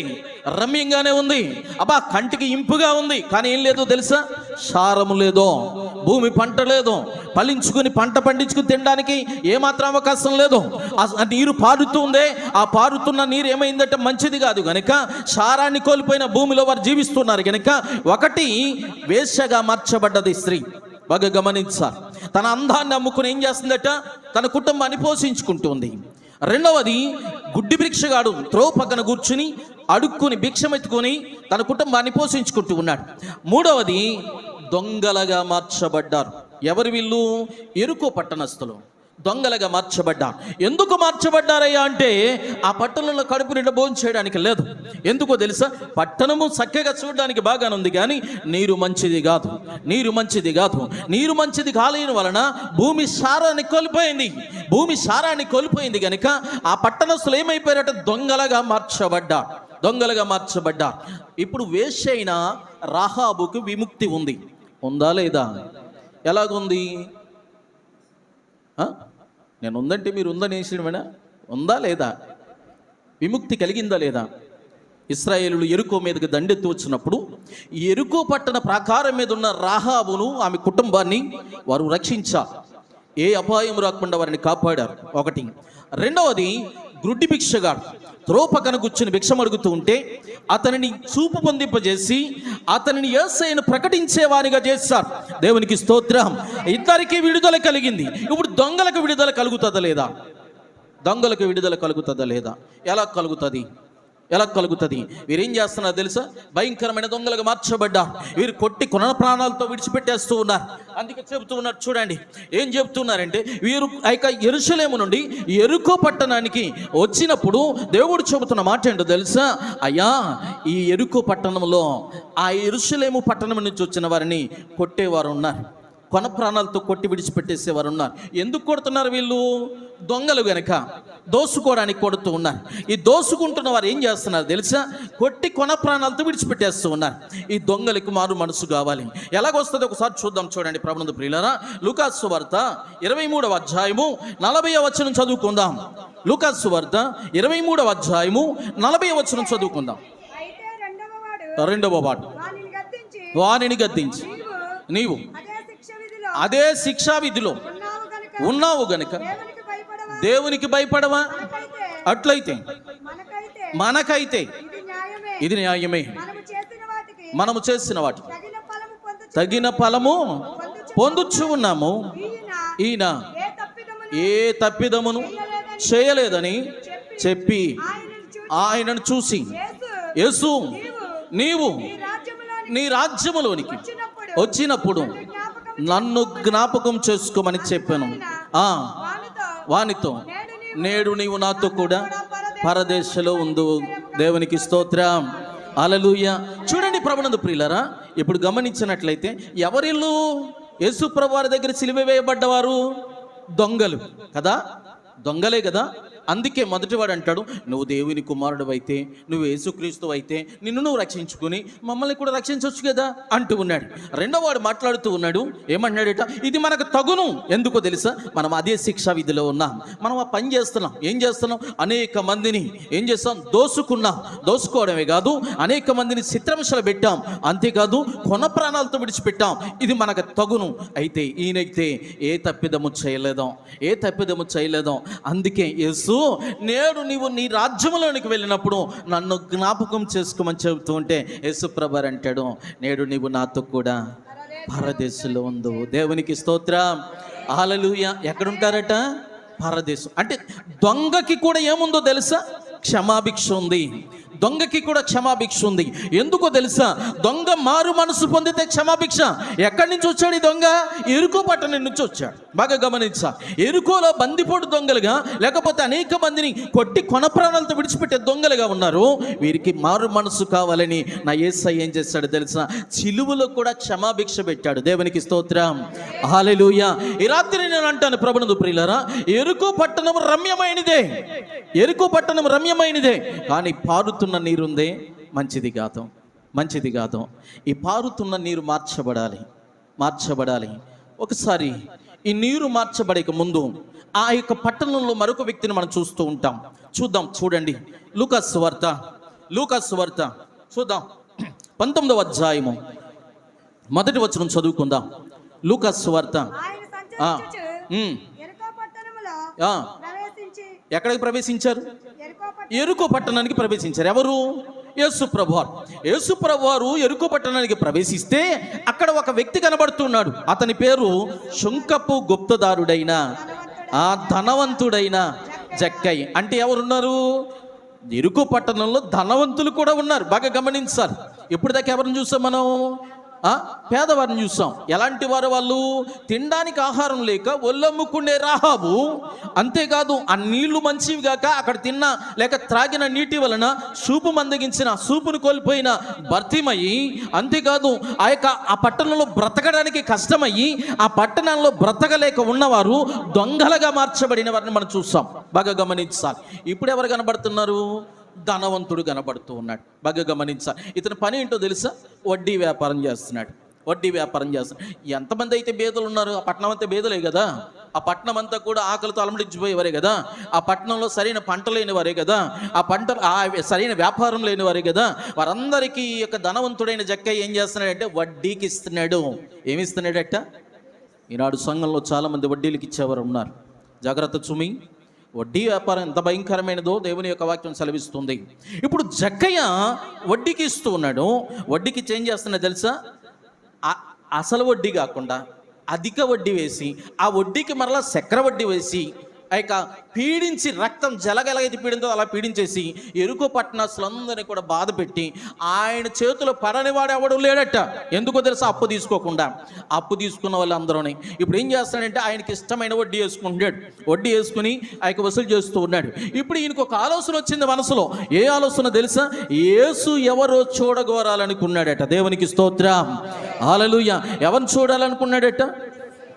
రమ్యంగానే ఉంది, అబ్బా కంటికి ఇంపుగా ఉంది, కానీ ఏం లేదు తెలుసా? సారము లేదు, భూమి పంట లేదు, ఫలించుకుని పంట పండించుకుని తినడానికి ఏమాత్రం అవకాశం లేదు. ఆ నీరు పారుతుందే, ఆ పారుతున్న నీరు ఏమైందంటే మంచిది కాదు గనుక సారాన్ని కోల్పోయిన భూమిలో వారు జీవిస్తున్నారు గనుక ఒకటి వేశ్యగా మార్చబడ్డది స్త్రీ. బాగా గమనించాలి. తన అందాన్ని అమ్ముకుని ఏం చేస్తుందట, తన కుటుంబాన్ని పోషించుకుంటుంది. రెండవది గుడ్డి భిక్షగాడు త్రో పక్కన కూర్చుని అడుక్కుని భిక్షమెత్తుకొని తన కుటుంబాన్ని పోషించుకుంటూ ఉన్నాడు. మూడవది దొంగలుగా మార్చబడ్డారు. ఎవరు వీళ్ళు? ఎరుకో పట్టణస్థులు దొంగలుగా మార్చబడ్డారు. ఎందుకు మార్చబడ్డారయ్యా అంటే ఆ పట్టణంలో కడుపు నిండా భోజనం చేయడానికి లేదు. ఎందుకో తెలుసా? పట్టణము చక్కగా చూడడానికి బాగానే ఉంది కానీ నీరు మంచిది కాదు, నీరు మంచిది కాదు. నీరు మంచిది కాలేని వలన భూమి సారాన్ని కోల్పోయింది. భూమి సారాన్ని కోల్పోయింది కనుక ఆ పట్టణస్తులు ఏమైపోయారట? దొంగలుగా మార్చబడ్డారు, దొంగలుగా మార్చబడ్డారు. ఇప్పుడు వేశ్య అయిన రాహాబుకు విముక్తి ఉంది. ఉందా లేదా? ఎలాగుంది? నేను ఉందంటే మీరు ఉందని వేసినవేనా? ఉందా లేదా? విముక్తి కలిగిందా లేదా? ఇశ్రాయేలులు ఎరుకో మీదకి దండెత్తి వచ్చినప్పుడు ఎరుకో పట్టణ ప్రాకారం మీద ఉన్న రాహాబును ఆమె కుటుంబాన్ని వారు రక్షించారు. ఏ అపాయం రాకుండా వారిని కాపాడారు. ఒకటి. రెండవది గుడ్డి భిక్షగాడు త్రోపకన కూర్చుని భిక్షం అడుగుతూ ఉంటే అతనిని చూపు పొందింపజేసి అతనిని యేసయ్యను ప్రకటించేవారిగా చేశారు. దేవునికి స్తోత్రం. ఇద్దరికి విడుదల కలిగింది. ఇప్పుడు దొంగలకు విడుదల కలుగుతుందా లేదా? దొంగలకు విడుదల కలుగుతుందా లేదా? ఎలా కలుగుతుంది? ఎలా కలుగుతుంది? వీరేం చేస్తున్నారు తెలుసా? భయంకరమైన దొంగలుగా మార్చబడ్డా. వీరు కొట్టి కొన ప్రాణాలతో విడిచిపెట్టేస్తూ ఉన్నారు. అందుకే చెబుతూ ఉన్నారు, చూడండి ఏం చెబుతున్నారంటే, వీరు యెరూషలేము నుండి యెరికో పట్టణానికి వచ్చినప్పుడు దేవుడు చెబుతున్న మాట ఏంటో తెలుసా? అయ్యా, ఈ యెరికో పట్టణంలో ఆ యెరూషలేము పట్టణం నుంచి వచ్చిన వారిని కొట్టేవారు ఉన్నారు, కొన ప్రాణాలతో కొట్టి విడిచిపెట్టేసేవారు ఉన్నారు. ఎందుకు కొడుతున్నారు వీళ్ళు? దొంగలు గనక దోసుకోవడానికి కొడుతూ ఉన్నారు. ఈ దోసుకుంటున్న వారు ఏం చేస్తున్నారు తెలుసా? కొట్టి కొన ప్రాణాలతో విడిచిపెట్టేస్తూ ఉన్నారు. ఈ దొంగలకు మారు మనసు కావాలి. ఎలాగొస్తుందో ఒకసారి చూద్దాం. చూడండి ప్రభునందు ప్రియులారా, లూకాసు సువార్త 23వ అధ్యాయము 40వ వచనం చదువుకుందాం. లూకాసు సువార్త 23వ అధ్యాయము 40వ వచనం చదువుకుందాం. రెండవ వాడు వానిని గద్దించి, నీవు అదే శిక్షా విధిలో ఉన్నావు గనుక దేవునికి భయపడవా? అట్లయితే మనకైతే ఇది న్యాయమే. మనము చేసిన వాటికి తగిన ఫలము పొందుచు ఉన్నాము. ఈయన ఏ తప్పిదమును చేయలేదని చెప్పి ఆయనను చూసి, యేసు నీవు నీ రాజ్యములోనికి వచ్చినప్పుడు నన్ను జ్ఞాపకం చేసుకోమని చెప్పాను. వానితో నేడు నీవు నాతో కూడా పరదేశంలో ఉండు. దేవునికి స్తోత్రం. హల్లెలూయా. చూడండి ప్రభునందు ప్రియులారా, ఇప్పుడు గమనించినట్లయితే ఎవరిల్లు? యేసు ప్రభువు వారి దగ్గర సిలువ వేయబడ్డవారు దొంగలు కదా, దొంగలే కదా. అందుకే మొదటివాడు అంటాడు, నువ్వు దేవుని కుమారుడు అయితే, నువ్వు యేసుక్రీస్తు అయితే నిన్ను నువ్వు రక్షించుకుని మమ్మల్ని కూడా రక్షించవచ్చు కదా అంటూ ఉన్నాడు. రెండోవాడు మాట్లాడుతూ ఉన్నాడు, ఏమన్నాడట? ఇది మనకు తగును. ఎందుకో తెలుసా? మనం అదే శిక్షా విధిలో ఉన్నాం. మనం ఆ పని చేస్తున్నాం. ఏం చేస్తున్నాం? అనేక మందిని ఏం చేస్తాం? దోసుకున్నాం. దోసుకోవడమే కాదు, అనేక మందిని చిత్రహింసలు పెట్టాం. అంతేకాదు కొన ప్రాణాలతో విడిచిపెట్టాం. ఇది మనకు తగును. అయితే ఈయనైతే ఏ తప్పిదము చేయలేదాం, ఏ తప్పిదము చేయలేదాం. అందుకే యేసు, నేడు నీవు నీ రాజ్యంలోనికి వెళ్ళినప్పుడు నన్ను జ్ఞాపకం చేసుకోమని చెబుతూ ఉంటే యేసు ప్రభువు అంటాడు, నేడు నీవు నాతో కూడా పరదేశంలో ఉండు. దేవునికి స్తోత్రం. హల్లెలూయా. ఎక్కడుంటారట? పరదేశం. అంటే దొంగకి కూడా ఏముందో తెలుసా? క్షమాభిక్ష ఉంది. దొంగకి కూడా క్షమాభిక్ష ఉంది. ఎందుకో తెలుసా? దొంగ మారు మనసు పొందితే క్షమాభిక్ష. ఎక్కడి నుంచి వచ్చాడు ఈ దొంగ? ఎరుకో పట్టణం నుంచి వచ్చాడు. బాగా గమనించా. ఎరుకోలో బందిపోటు దొంగలుగా, లేకపోతే అనేక మందిని కొట్టి కొన ప్రాణాలతో విడిచిపెట్టే దొంగలుగా ఉన్నారు. వీరికి మారు మనసు కావాలని నా యేసయ్య ఏం చేశాడు తెలుసా? సిలువలో కూడా క్షమాభిక్ష పెట్టాడు. దేవునికి స్తోత్రం. హల్లెలూయా. ఈ రాత్రి నేను అంటాను ప్రభునందు ప్రియులారా, ఎరుకో పట్టణం రమ్యమైనదే, ఎరుకో పట్టణం రమ్యమైనదే. కానీ పారుతున్న నీరుందే మంచిది కాదు, మంచిది కాదు. ఈ పారుతున్న నీరు మార్చబడాలి, మార్చబడాలి. ఒకసారి ఈ నీరు మార్చబడక ముందు ఆ యొక్క పట్టణంలో మరొక వ్యక్తిని మనం చూస్తూ ఉంటాం. చూద్దాం. చూడండి లూకాసు సువార్త, లూకాసు సువార్త చూద్దాం. 19వ అధ్యాయము 1వ వచనం చదువుకుందాం. లూకాసు సువార్త నడుచుచు ఉమ్, యెరికో పట్టణములో ఆ, ప్రవేశించి ఎక్కడికి ప్రవేశించారు? యెరికో ఎరుకో పట్టణానికి ప్రవేశించారు. ఎవరు? యేసు ప్రభువారు. యేసు ప్రభువారు ఎరుకో పట్టణానికి ప్రవేశిస్తే అక్కడ ఒక వ్యక్తి కనబడుతున్నాడు. అతని పేరు శుంకపు గుప్తదారుడైన ఆ ధనవంతుడైన జక్కయ్య. అంటే ఎవరున్నారు? ఎరుకో పట్టణంలో ధనవంతులు కూడా ఉన్నారు. బాగా గమనించాలి. ఇప్పుడు దాకా ఎవరిని చూసాం మనం? పేదవారిని చూసాం. ఎలాంటి వారు వాళ్ళు? తినడానికి ఆహారం లేక ఒళ్ళమ్ముకునే రాహాబు. అంతేకాదు ఆ నీళ్లు మంచివి గాక అక్కడ తిన్న లేక త్రాగిన నీటి వలన సూపు మందగించిన సూపును కోల్పోయిన భర్తీమయ్యి, అంతేకాదు ఆ పట్టణంలో బ్రతకడానికి కష్టమయ్యి ఆ పట్టణంలో బ్రతకలేక ఉన్నవారు దొంగలుగా మార్చబడిన వారిని మనం చూసాం. బాగా గమనించాలి. ఇప్పుడు ఎవరు కనబడుతున్నారు? ధనవంతుడు కనబడుతూ ఉన్నాడు. బాగా గమనించాలి. ఇతని పని ఏంటో తెలుసా? వడ్డీ వ్యాపారం చేస్తున్నాడు. వడ్డీ వ్యాపారం చేస్తున్నాడు. ఎంతమంది అయితే బేదలు ఉన్నారు? ఆ పట్టణం అంతా బేదలే కదా. ఆ పట్టణం అంతా కూడా ఆకలితో అలమటించిపోయేవారే కదా. ఆ పట్టణంలో సరైన పంట లేని వారే కదా. ఆ సరైన వ్యాపారం లేని వారే కదా. వారందరికీ ఈ యొక్క ధనవంతుడైన జక్కయ్య ఏం చేస్తున్నాడంటే వడ్డీకి ఇస్తున్నాడు. ఏమిస్తున్నాడట? ఈనాడు సంఘంలో చాలామంది వడ్డీలకు ఇచ్చేవారు ఉన్నారు. జాగ్రత్త చుమి. వడ్డీ వ్యాపారం ఎంత భయంకరమైనదో దేవుని యొక్క వాక్యం సెలవిస్తుంది. ఇప్పుడు జక్కయ్య వడ్డీకి ఇస్తూ ఉన్నాడు. వడ్డీకి చేంజ్ చేస్తున్నా తెలుసా? అసలు వడ్డీ కాకుండా అధిక వడ్డీ వేసి ఆ వడ్డీకి మరలా చక్ర వడ్డీ వేసి ఇక పీడించి రక్తం జలగలగైతే పీడింతో అలా పీడించేసి ఎరుకో పట్టణస్తులందరినీ కూడా బాధ పెట్టి ఆయన చేతిలో పడనివాడు ఎవడు లేడట. ఎందుకో తెలుసా? అప్పు తీసుకోకుండా. అప్పు తీసుకున్న వాళ్ళందరూని ఇప్పుడు ఏం చేస్తాడంటే ఆయనకి ఇష్టమైన వడ్డీ వేసుకుంటాడు. వడ్డీ వేసుకుని ఆయన వసూలు చేస్తూ ఉన్నాడు. ఇప్పుడు ఈయనకు ఒక ఆలోచన వచ్చింది మనసులో. ఏ ఆలోచన తెలుసా? యేసు ఎవరో చూడగోరాలనుకున్నాడట. దేవునికి స్తోత్రం, హల్లెలూయా. ఎవరిని చూడాలనుకున్నాడట?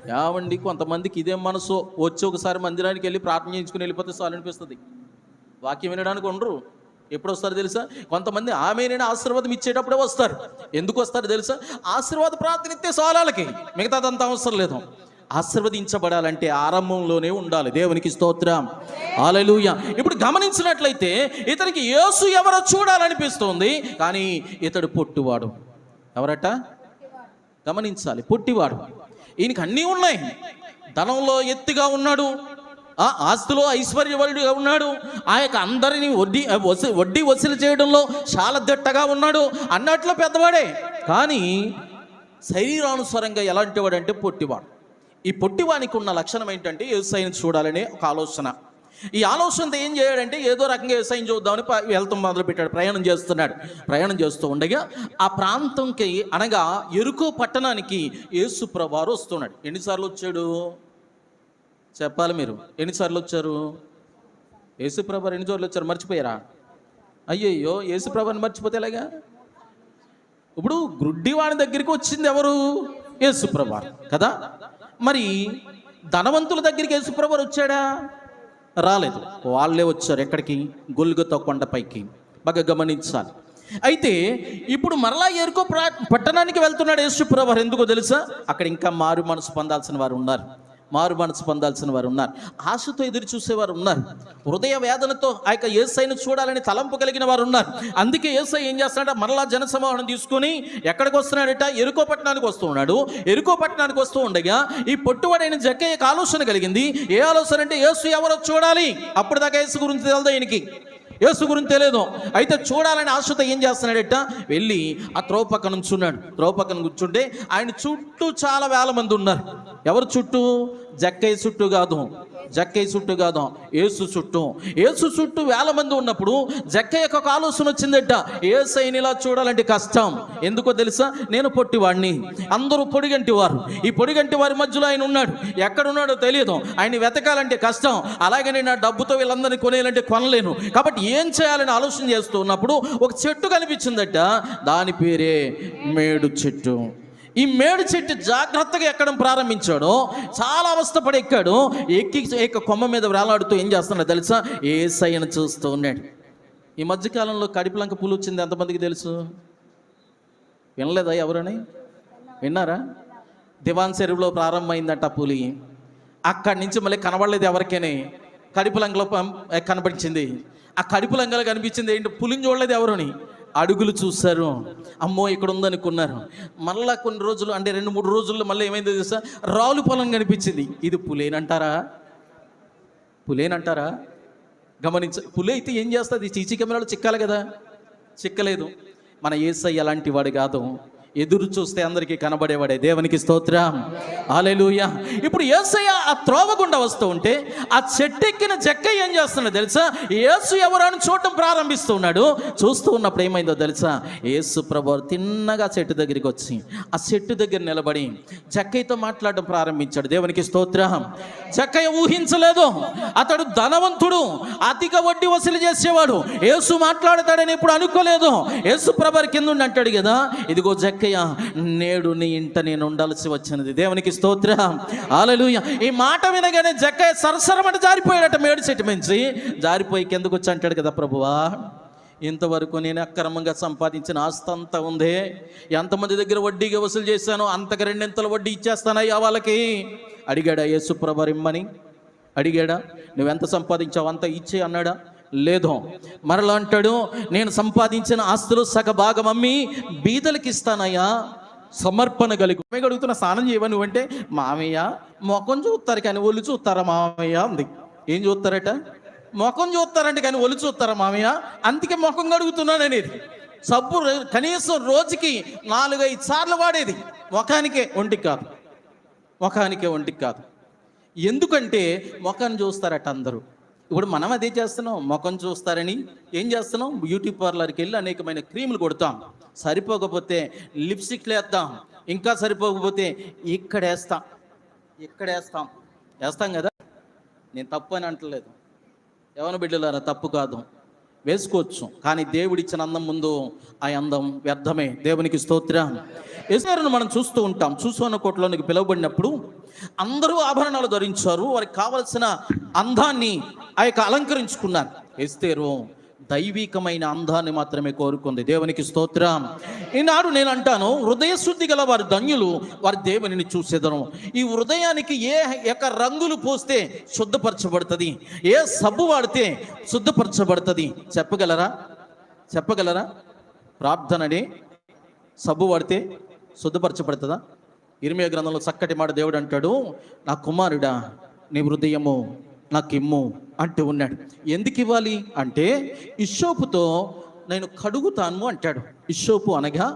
యావండి, కొంతమందికి ఇదే మనసు. వచ్చి ఒకసారి మందిరానికి వెళ్ళి ప్రార్థన చేయించుకుని వెళ్ళిపోతే చాలు అనిపిస్తుంది. వాక్యం వినడానికి ఉండరు. ఎప్పుడు వస్తారు తెలుసా? కొంతమంది ఆమెనైనా ఆశీర్వాదం ఇచ్చేటప్పుడే వస్తారు. ఎందుకు వస్తారు తెలుసా? ఆశీర్వాద ప్రార్థన ఇస్తే చాలాలకి, మిగతాదంతా అవసరం లేదు. ఆశీర్వదించబడాలంటే ఆరంభంలోనే ఉండాలి. దేవునికి స్తోత్రం, హల్లెలూయా. ఇప్పుడు గమనించినట్లయితే ఇతనికి యేసు ఎవరో చూడాలనిపిస్తుంది. కానీ ఇతడు పొట్టివాడు. ఎవరట? గమనించాలి. పొట్టివాడు. ఈయనకి అన్నీ ఉన్నాయి. ధనంలో ఎత్తుగా ఉన్నాడు, ఆస్తిలో ఐశ్వర్యవరుడిగా ఉన్నాడు, ఆ యొక్క అందరినీ వడ్డీ వసూలు చేయడంలో చాలా దిట్టగా ఉన్నాడు, అన్నట్లో పెద్దవాడే. కానీ శరీరానుసారంగా ఎలాంటి వాడు అంటే పొట్టివాడు. ఈ పొట్టివానికి ఉన్న లక్షణం ఏంటంటే యేసయ్యను చూడాలనే ఒక ఆలోచన. ఈ ఆలోచనతో ఏం చేయాడంటే ఏదో రకంగా యేసయ్యను చూద్దామని వెళ్తాం మొదలుపెట్టాడు. ప్రయాణం చేస్తూ ఉండగా ఆ ప్రాంతంకి అనగా ఎరుకో పట్టణానికి యేసు ప్రభువారు వస్తున్నాడు. ఎన్నిసార్లు వచ్చాడు చెప్పాలి మీరు? ఎన్నిసార్లు వచ్చారు? యేసు ప్రభువారు ఎన్నిసార్లు వచ్చారు? మర్చిపోయారా? అయ్యయ్యో, యేసు ప్రభువారిని మర్చిపోతే ఎలాగా? ఇప్పుడు గుడ్డివాడి దగ్గరికి వచ్చింది ఎవరు? యేసు ప్రభువారు కదా. మరి ధనవంతుల దగ్గరికి యేసు ప్రభువారు వచ్చాడా? రాలేదు. వాళ్ళే వచ్చారు. ఎక్కడికి? గొల్గొతా కొండపైకి. బాగా గమనించాలి. అయితే ఇప్పుడు మరలా ఎరుకో పట్టణానికి వెళ్తున్నాడు యేసు ప్రభువారు. ఎందుకో తెలుసా? అక్కడ ఇంకా మారు మనసు పొందాల్సిన వారు ఉన్నారు. ఆశతో ఎదురు చూసేవారు ఉన్నారు. హృదయ వేదనతో ఆ యొక్క యేసయ్యను చూడాలని తలంపు కలిగిన వారు ఉన్నారు. అందుకే యేసయ్య ఏం చేస్తున్నాడు? మరలా జనసమూహం తీసుకుని ఎక్కడికి వస్తున్నాడట? ఎరుకో పట్టణానికి వస్తూ ఉన్నాడు. ఎరుకో పట్టణానికి వస్తూ ఉండగా ఈ పొట్టువాడైన జక్కయ్యకు ఆలోచన కలిగింది. ఏ ఆలోచన అంటే యేసు ఎవరో చూడాలి. అప్పుడు దాకా యేసు గురించి తెలుదా ఈయనకి? యేసు గురించి తెలియదు. అయితే చూడాలని ఆశతో ఏం చేస్తున్నాడట? వెళ్ళి ఆ త్రోవ పక్కన నుంచున్నాడు. త్రోవ పక్కన కూర్చుంటే ఆయన చుట్టూ చాలా వేల మంది ఉన్నారు. ఎవరు చుట్టూ? జక్కయ్య చుట్టూ కాదు, యేసు చుట్టూ వేల మంది ఉన్నప్పుడు జక్కయ్యకు ఒక ఆలోచన వచ్చిందట. యేసయ్యని ఇలా చూడాలంటే కష్టం. ఎందుకో తెలుసా? నేను పొట్టివాడిని, అందరూ పొడిగంటి వారు. ఈ పొడిగంటి వారి మధ్యలో ఆయన ఉన్నాడు. ఎక్కడున్నాడో తెలియదు. ఆయన వెతకాలంటే కష్టం. అలాగే నేను నా డబ్బుతో వీళ్ళందరినీ కొనేయాలంటే కొనలేను. కాబట్టి ఏం చేయాలని ఆలోచన చేస్తూ ఉన్నప్పుడు ఒక చెట్టు కనిపించిందట. దాని పేరే మేడు చెట్టు. ఈ మేడు చెట్టు జాగ్రత్తగా ఎక్కడం ప్రారంభించాడు. చాలా అవస్థపడి ఎక్కాడు. ఎక్క కొమ్మ మీద వేలాడుతూ ఏం చేస్తున్నాడు తెలుసా? యేసయ్యను చూస్తూ ఉన్నాడు. ఈ మధ్యకాలంలో కడిపిలంక పులి వచ్చింది ఎంతమందికి తెలుసు? వినలేదా? ఎవరని విన్నారా? దివాన్ చెరువులో ప్రారంభమైందట పులి. అక్కడి నుంచి మళ్ళీ కనబడలేదు ఎవరికైనా. కడిపిలంకలో కనబడించింది. ఆ కడిపిలంకలో కనిపించింది ఏంటి? పులిని చూడలేదు ఎవరుని. అడుగులు చూశారు, అమ్మో ఇక్కడ ఉందనుకున్నారు. మళ్ళా కొన్ని రోజులు అంటే 2-3 రోజుల్లో మళ్ళీ ఏమైందో తెలుసా, రాలు పొలం కనిపించింది. ఇది పులేనంటారా? పులేనంటారా? గమనించ, పులి అయితే ఏం చేస్తుంది? సీసీ కెమెరాలు చిక్కాలి కదా, చిక్కలేదు. మన యేసయ్య అలాంటి వాడు కాదు, ఎదురు చూస్తే అందరికీ కనబడేవాడే. దేవునికి స్తోత్రం, హల్లెలూయా. ఇప్పుడు యేసయ్య ఆ త్రోవ గుండా వస్తూ ఉంటే ఆ చెట్టెక్కిన జక్కయ్య ఏం చేస్తున్నాడు తెలుసా? యేసు ఎవరని చూడటం ప్రారంభిస్తూ ఉన్నాడు. చూస్తూ ఉన్నప్పుడు ఏమైందో తెలుసా? యేసు ప్రభువు తిన్నగా చెట్టు దగ్గరికి వచ్చి ఆ చెట్టు దగ్గర నిలబడి జక్కయ్యతో మాట్లాడడం ప్రారంభించాడు. దేవునికి స్తోత్రం. జక్కయ్య ఊహించలేదు, అతడు ధనవంతుడు, అధిక వడ్డీ వసూలు చేసేవాడు, యేసు మాట్లాడతాడని ఇప్పుడు అనుకోలేదు. యేసు ప్రభువు కింద ఉండి అంటాడు కదా, ఇదిగో జక్కయ్య, నేడు నీ ఇంట నేను ఉండాల్సి వచ్చినది. దేవునికి స్తోత్రం, హల్లెలూయా. ఈ మాట వినగానే జక్కయ్య సరసరమని జారిపోయాడట. మేడు చెట్టు మించి జారిపోయి కిందకు వచ్చి అంటాడు కదా, ప్రభువా, ఇంతవరకు నేను అక్రమంగా సంపాదించిన ఆస్తి అంతా ఉందే, ఎంతమంది దగ్గర వడ్డీగా వసూలు చేశానో అంతకు 2 వడ్డీ ఇచ్చేస్తానయ్యా వాళ్ళకి. అడిగాడా యేసు ప్రభువు ఇమ్మని? అడిగాడా? నువ్వెంత సంపాదించావు అంత ఇచ్చే అన్నాడా? లేదు. మరలా అంటాడు, నేను సంపాదించిన ఆస్తులు సగ భాగం అమ్మి బీదలకి ఇస్తానయ్యా, సమర్పణ కలిగి. అడుగుతున్న స్నానం చేయవా నువ్వంటే, మామయ్య ముఖం చూస్తారు కానీ ఒళ్ళు చూస్తారా మామయ్య అంది. ఏం చూస్తారట? ముఖం చూస్తారంటే కానీ ఒళ్ళు చూస్తారా మామయ్య? అందుకే ముఖం కడుగుతున్నాను అనేది. సబ్బు కనీసం రోజుకి 4-5 సార్లు వాడేది, ముఖానికే, ఒంటికి కాదు. ముఖానికే, ఒంటికి కాదు. ఎందుకంటే ముఖాన్ని చూస్తారట అందరూ. ఇప్పుడు మనం అదే చేస్తున్నాం, ముఖం చూస్తారని ఏం చేస్తున్నాం? బ్యూటీ పార్లర్కి వెళ్ళి అనేకమైన క్రీములు కొడతాం, సరిపోకపోతే లిప్స్టిక్లు వేద్దాం, ఇంకా సరిపోకపోతే ఇక్కడేస్తాం కదా. నేను తప్పు అని అంటలేదు, ఎవరి బిడ్డలారా, తప్పు కాదు, వేసుకోవచ్చు. కానీ దేవుడిచ్చిన అందం ముందు ఆ అందం వ్యర్థమే. దేవునికి స్తోత్రం. యేసును మనం చూస్తూ ఉంటాం. చూసుకున్న కోటలోనికి పిలువబడినప్పుడు అందరూ ఆభరణాలు ధరించారు, వారికి కావలసిన అందాన్ని ఆ యొక్క అలంకరించుకున్నారు. ఎస్తేరు దైవికమైన అందాన్ని మాత్రమే కోరుకుంది. దేవునికి స్తోత్రం. ఈనాడు నేను అంటాను, హృదయ శుద్ధి గల వారు ధన్యులు, వారి దేవునిని చూసేదను. ఈ హృదయానికి ఏ యొక్క రంగులు పోస్తే శుద్ధపరచబడుతుంది, ఏ సబ్బు వాడితే శుద్ధపరచబడుతుంది చెప్పగలరా? ప్రార్థనని సబ్బు వాడితే శుద్ధపరచబడుతుందా? ఇర్మియా గ్రంథంలో చక్కటి మాట దేవుడు అంటాడు, నా కుమారుడా నీ హృదయము నాకు ఇమ్ము అంటూ ఉన్నాడు. ఎందుకు ఇవ్వాలి అంటే, ఇష్షోపుతో నేను కడుగుతాను అంటాడు. ఇష్షోపు అనగా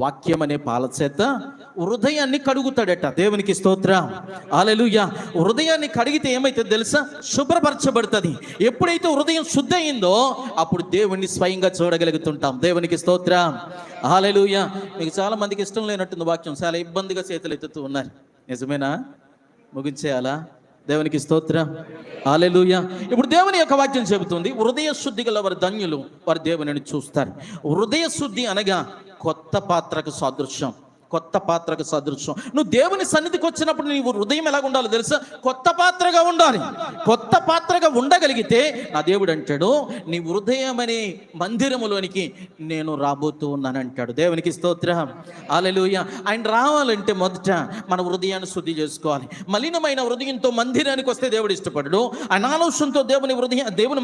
వాక్యం అనే పాల చేత హృదయాన్ని కడుగుతాడట. దేవునికి స్తోత్రం, హల్లెలూయా. హృదయాన్ని కడిగితే ఏమైతే తెలుసా? శుభ్రపరచబడుతుంది. ఎప్పుడైతే హృదయం శుద్ధ అయిందో అప్పుడు దేవుణ్ణి స్వయంగా చూడగలుగుతుంటాం. దేవునికి స్తోత్రం, హల్లెలూయా. మీకు చాలా మందికి ఇష్టం లేనట్టుంది వాక్యం, చాలా ఇబ్బందిగా చేతులు ఎత్తుతూ ఉన్నారు. నిజమేనా? ముగించేయాలా? దేవునికి స్తోత్రం, హల్లెలూయా. ఇప్పుడు దేవుని యొక్క వాక్యం చెబుతుంది, హృదయ శుద్ధి గల వారు ధన్యులు, వారు దేవునిని చూస్తారు. హృదయ శుద్ధి అనగా కొత్త పాత్రకు సాదృశ్యం. నువ్వు దేవుని సన్నిధికి వచ్చినప్పుడు నీవు హృదయం ఎలాగ ఉండాలో తెలుసా? కొత్త పాత్రగా ఉండాలి. కొత్త పాత్రగా ఉండగలిగితే నా దేవుడు అంటాడు, నీ హృదయం అనే మందిరములోనికి నేను రాబోతూ ఉన్నానంటాడు. దేవునికి స్తోత్రం, హల్లెలూయా. ఆయన రావాలంటే మొదట మన హృదయాన్ని శుద్ధి చేసుకోవాలి. మలినమైన హృదయంతో మందిరానికి వస్తే దేవుడు ఇష్టపడడు. ఆయన ఆలోచనతో దేవుని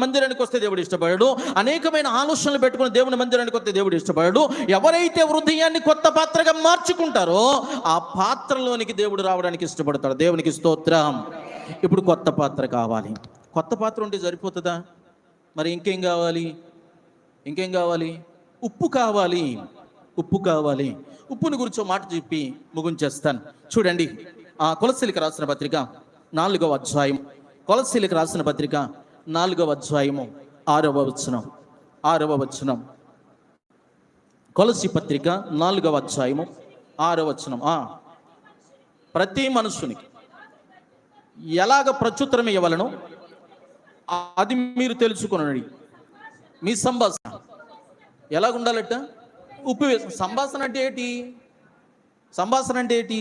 మందిరానికి వస్తే దేవుడు ఇష్టపడడు. అనేకమైన ఆలోచనలు పెట్టుకుని దేవుని మందిరానికి వస్తే దేవుడు ఇష్టపడడు. ఎవరైతే హృదయాన్ని కొత్త పాత్రగా మార్చుకుంటారో ఆ పాత్రలోనికి దేవుడు రావడానికి ఇష్టపడతాడు. దేవునికి స్తోత్రం. ఇప్పుడు కొత్త పాత్ర కావాలి. కొత్త పాత్ర ఉంటే సరిపోతుందా? మరి ఇంకేం కావాలి? ఉప్పు కావాలి. ఉప్పుని గురించి మాట చెప్పి ముగించేస్తాను. చూడండి, కొలస్సీలకు రాసిన పత్రిక 4వ అధ్యాయం, కొలస్సీలకు రాసిన పత్రిక 4వ అధ్యాయము 6వ వచనం. కొలస్సీ పత్రిక 4వ అధ్యాయము 6వ వచనం. ప్రతి మనుషునికి ఎలాగ ప్రత్యుత్తరం ఇవ్వవలెనో అది మీరు తెలుసుకొనండి. మీ సంభాషణ ఎలాగుండాలట? ఉప్పు వేసి. సంభాషణ అంటే ఏంటి?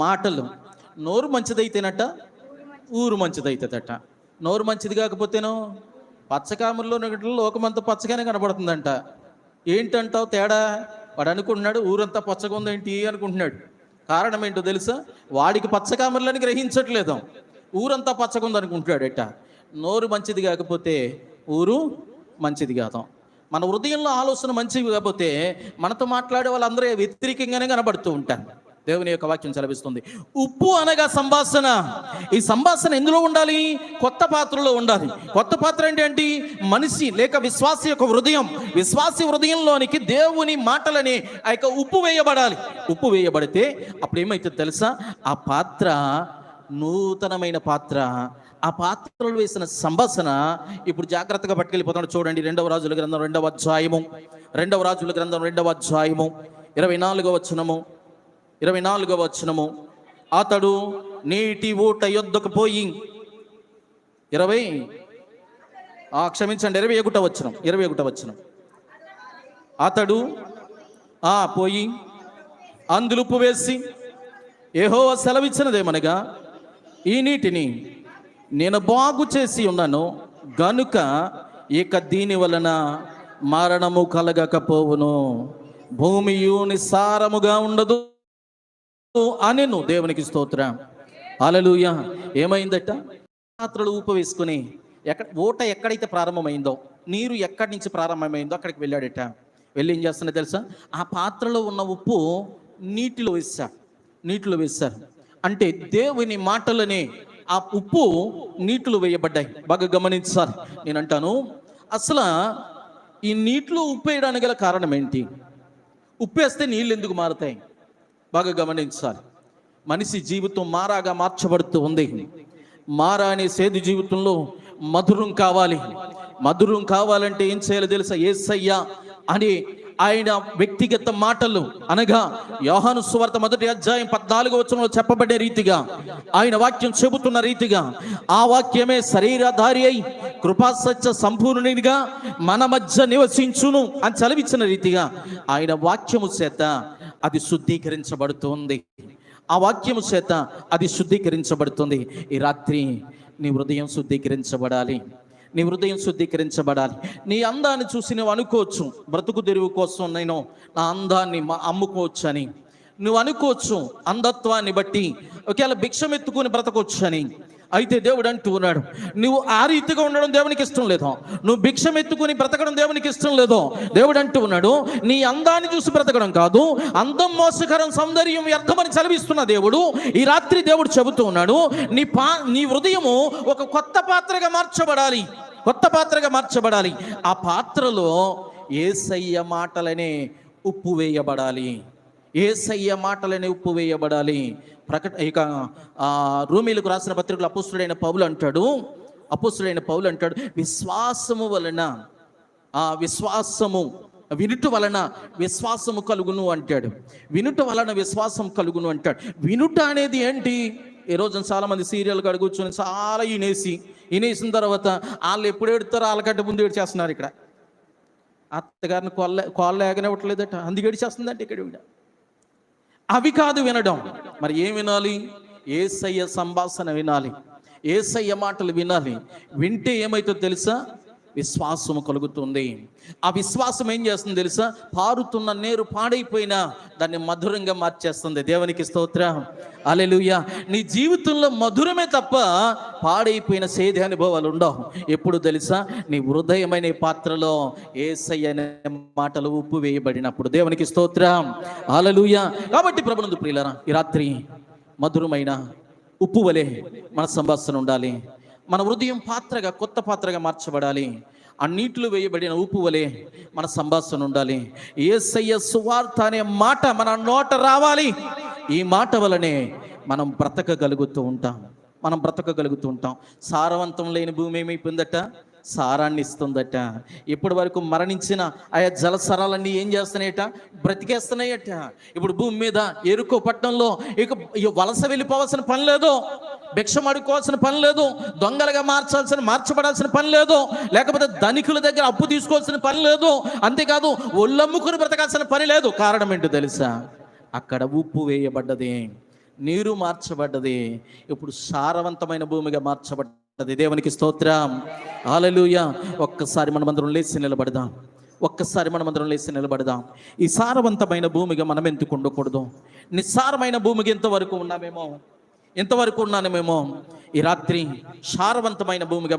మాటలు. నోరు మంచిదైతేనట ఊరు మంచిదైతుందట. నోరు మంచిది కాకపోతేనో పచ్చకాముల్లో లోకమంతా పచ్చగానే కనబడుతుందంట. ఏంటంటావు తేడా? వాడు అనుకుంటున్నాడు ఊరంతా పచ్చగా ఉందేంటి అనుకుంటున్నాడు. కారణం ఏంటో తెలుసా? వాడికి పచ్చకామర్లని గ్రహించట్లేదు, ఊరంతా పచ్చగా ఉంది అనుకుంటున్నాడట. నోరు మంచిది కాకపోతే ఊరు మంచిది కాదు. మన హృదయంలో ఆలోచన మంచివి కాకపోతే మనతో మాట్లాడే వాళ్ళందరూ వ్యతిరేకంగానే కనబడుతూ ఉంటారు. దేవుని యొక్క వాక్యం సెలవిస్తుంది. ఉప్పు అనగా సంభాషణ. ఈ సంభాషణ ఎందులో ఉండాలి? కొత్త పాత్రలో ఉండాలి. కొత్త పాత్ర ఏంటి? మనిషి లేక విశ్వాసి యొక్క హృదయం. విశ్వాసి హృదయంలోనికి దేవుని మాటలని ఆ యొక్క ఉప్పు వేయబడాలి. ఉప్పు వేయబడితే అప్పుడు ఏమైతే తెలుసా? ఆ పాత్ర నూతనమైన పాత్ర. ఆ పాత్రలో వేసిన సంభాషణ ఇప్పుడు జాగ్రత్తగా పట్టుకెళ్ళిపోతాడు. చూడండి, 2వ రాజుల గ్రంథం 2వ అధ్యాయము, 2వ రాజుల గ్రంథం 2వ అధ్యాయము 24వ వచనము, 24వ వచనము. అతడు నీటి ఊట యొద్దకు పోయి 21వ వచనం, 21వ వచనం. అతడు పోయి అందులో ఉప్పు వేసి, యెహోవా సెలవిచ్చినదేమనగా, ఈ నీటిని నేను బాగు చేసి ఉన్నాను గనుక ఇక దీని వలన మరణము కలగకపోవును, భూమియు నిస్సారముగా ఉండదు అనెను. దేవునికి స్తోత్రం, హల్లెలూయా. ఏమైందట? పాత్రలు ఉప్పు వేసుకుని ఊట ఎక్కడైతే ప్రారంభమైందో, నీరు ఎక్కడి నుంచి ప్రారంభమైందో అక్కడికి వెళ్ళాడట. వెళ్ళి ఏం చేస్తున్నా తెలుసా? ఆ పాత్రలో ఉన్న ఉప్పు నీటిలో వేశారు. అంటే దేవుని మాటలనే ఆ ఉప్పు నీటిలో వేయబడ్డాయి. బాగా గమనించాలి. నేను అంటాను, అసలు ఈ నీటిలో ఉప్పు వేయడానికి గల కారణం ఏంటి? ఉప్పు వేస్తే నీళ్ళు ఎందుకు మారుతాయి? బాగా గమనించాలి. మనిషి జీవితం మారాగా మార్చబడుతూ ఉంది. మారా అనే సేదు జీవితంలో మధురం కావాలి. మధురం కావాలంటే ఏం చేయాలో తెలుసా? యేసయ్య అని ఆయన వ్యక్తిగత మాటలు అనగా యోహాను సువార్త 1వ అధ్యాయం 14వ వచనంలో చెప్పబడే రీతిగా, ఆయన వాక్యం చెబుతున్న రీతిగా, ఆ వాక్యమే శరీరధారి అయి కృపాసత్య సంపూర్ణునిగా మన మధ్య నివసించును అని చదివించిన రీతిగా ఆయన వాక్యము చేత అది శుద్ధీకరించబడుతుంది. ఆ వాక్యము చేత అది శుద్ధీకరించబడుతుంది. ఈ రాత్రి నీ హృదయం శుద్ధీకరించబడాలి. నీ హృదయం శుద్ధీకరించబడాలి. నీ అందాన్ని చూసి నువ్వు అనుకోవచ్చు, బ్రతుకు తెరువు కోసం నేను నా అందాన్ని అమ్ముకోవచ్చు అని నువ్వు అనుకోవచ్చు. అంధత్వాన్ని బట్టి ఒకవేళ భిక్షం ఎత్తుకుని బ్రతకొచ్చు అని. అయితే దేవుడు అంటూ ఉన్నాడు, నువ్వు ఆ రీతిగా ఉండడం దేవునికి ఇష్టం లేదో, నువ్వు భిక్షం ఎత్తుకుని బ్రతకడం దేవునికి ఇష్టం లేదో. దేవుడు అంటూ ఉన్నాడు, నీ అందాన్ని చూసి బ్రతకడం కాదు, అందం మోసకరం సౌందర్యం వ్యర్థమని చదివిస్తున్న దేవుడు ఈ రాత్రి దేవుడు చెబుతూ ఉన్నాడు, నీ హృదయము ఒక కొత్త పాత్రగా మార్చబడాలి. కొత్త పాత్రగా మార్చబడాలి. ఆ పాత్రలో యేసయ్య మాటలనే ఉప్పు వేయబడాలి. యేసయ్య మాటలనే ఉప్పు వేయబడాలి. ఇక రోమీయులకు రాసిన పత్రికలో అపోస్తుడైన పౌలు అంటాడు, విశ్వాసము వలన వినుట వలన విశ్వాసము కలుగును అంటాడు. వినుట వలన విశ్వాసం కలుగును అంటాడు. వినుట అనేది ఏంటి? ఈ రోజున చాలామంది సీరియల్కి అడుగుని చాలా ఈనేసిన తర్వాత వాళ్ళు ఎప్పుడు ఏడుతారో వాళ్ళకంటే ముందు ఏడ్చేస్తున్నారు. ఇక్కడ అత్తగారిని కాళ్ళు ఏగనివ్వట్లేదట, అందుకు ఏడ్చేస్తుందంటే ఇక్కడ అవి కాదు వినడం. మరి ఏం వినాలి? యేసయ్య సంభాషణ వినాలి. యేసయ్య మాటలు వినాలి. వింటే ఏమైతుందో తెలుసా? విశ్వాసము కలుగుతుంది. ఆ విశ్వాసం ఏం చేస్తుంది తెలుసా? పారుతున్న నీరు పాడైపోయినా దాన్ని మధురంగా మార్చేస్తుంది. దేవునికి స్తోత్రం, హల్లెలూయా. నీ జీవితంలో మధురమే తప్ప పాడైపోయిన సేది అనుభవాలు ఉండవు. ఎప్పుడు తెలుసా? నీ హృదయమైన పాత్రలో యేసయ్య అనే మాటలు ఉప్పు వేయబడినప్పుడు. దేవునికి స్తోత్రం, హల్లెలూయా. కాబట్టి ప్రభునందు ప్రియులారా, ఈ రాత్రి మధురమైన ఉప్పు వలె మన సంభాషణ ఉండాలి. మన హృదయం పాత్రగా, కొత్త పాత్రగా మార్చబడాలి. ఆ నీటిలో వేయబడిన ఉప్పు వలె మన సంభాషణ ఉండాలి. యేసయ్య సువార్త అనే మాట మన నోట రావాలి. ఈ మాట వలనే మనం బ్రతకగలుగుతూ ఉంటాం. సారవంతం లేని భూమి ఏమైపోయిందట? సారాన్ని ఇస్తుందట. ఇప్పటి వరకు మరణించిన ఆయా జలసరాలన్నీ ఏం చేస్తున్నాయట? బ్రతికేస్తున్నాయట. ఇప్పుడు భూమి మీద ఎరుకో పట్టణంలో ఇక వలస వెళ్ళిపోవాల్సిన పని లేదు, భిక్షం అడుకోవాల్సిన పని లేదు, దొంగలుగా మార్చబడాల్సిన పని లేదు, లేకపోతే ధనికుల దగ్గర అప్పు తీసుకోవాల్సిన పని లేదు, అంతేకాదు ఒళ్ళమ్ముకుని బ్రతకాల్సిన పని లేదు. కారణం ఏంటో తెలుసా? అక్కడ ఉప్పు వేయబడ్డది, నీరు మార్చబడ్డది, ఇప్పుడు సారవంతమైన భూమిగా మార్చబడ్డది. దేవునికి స్తోత్రం, హల్లెలూయా. ఒక్కసారి మనమందరం లేచి నిలబడదాం. ఈ సారవంతమైన భూమిగా మనం ఎందుకు ఉండకూడదు? నిస్సారమైన భూమికి ఎంతవరకు ఉన్నామేమో, ఇంతవరకు ఉన్నానేమో, ఈ రాత్రి సారవంతమైన భూమిగా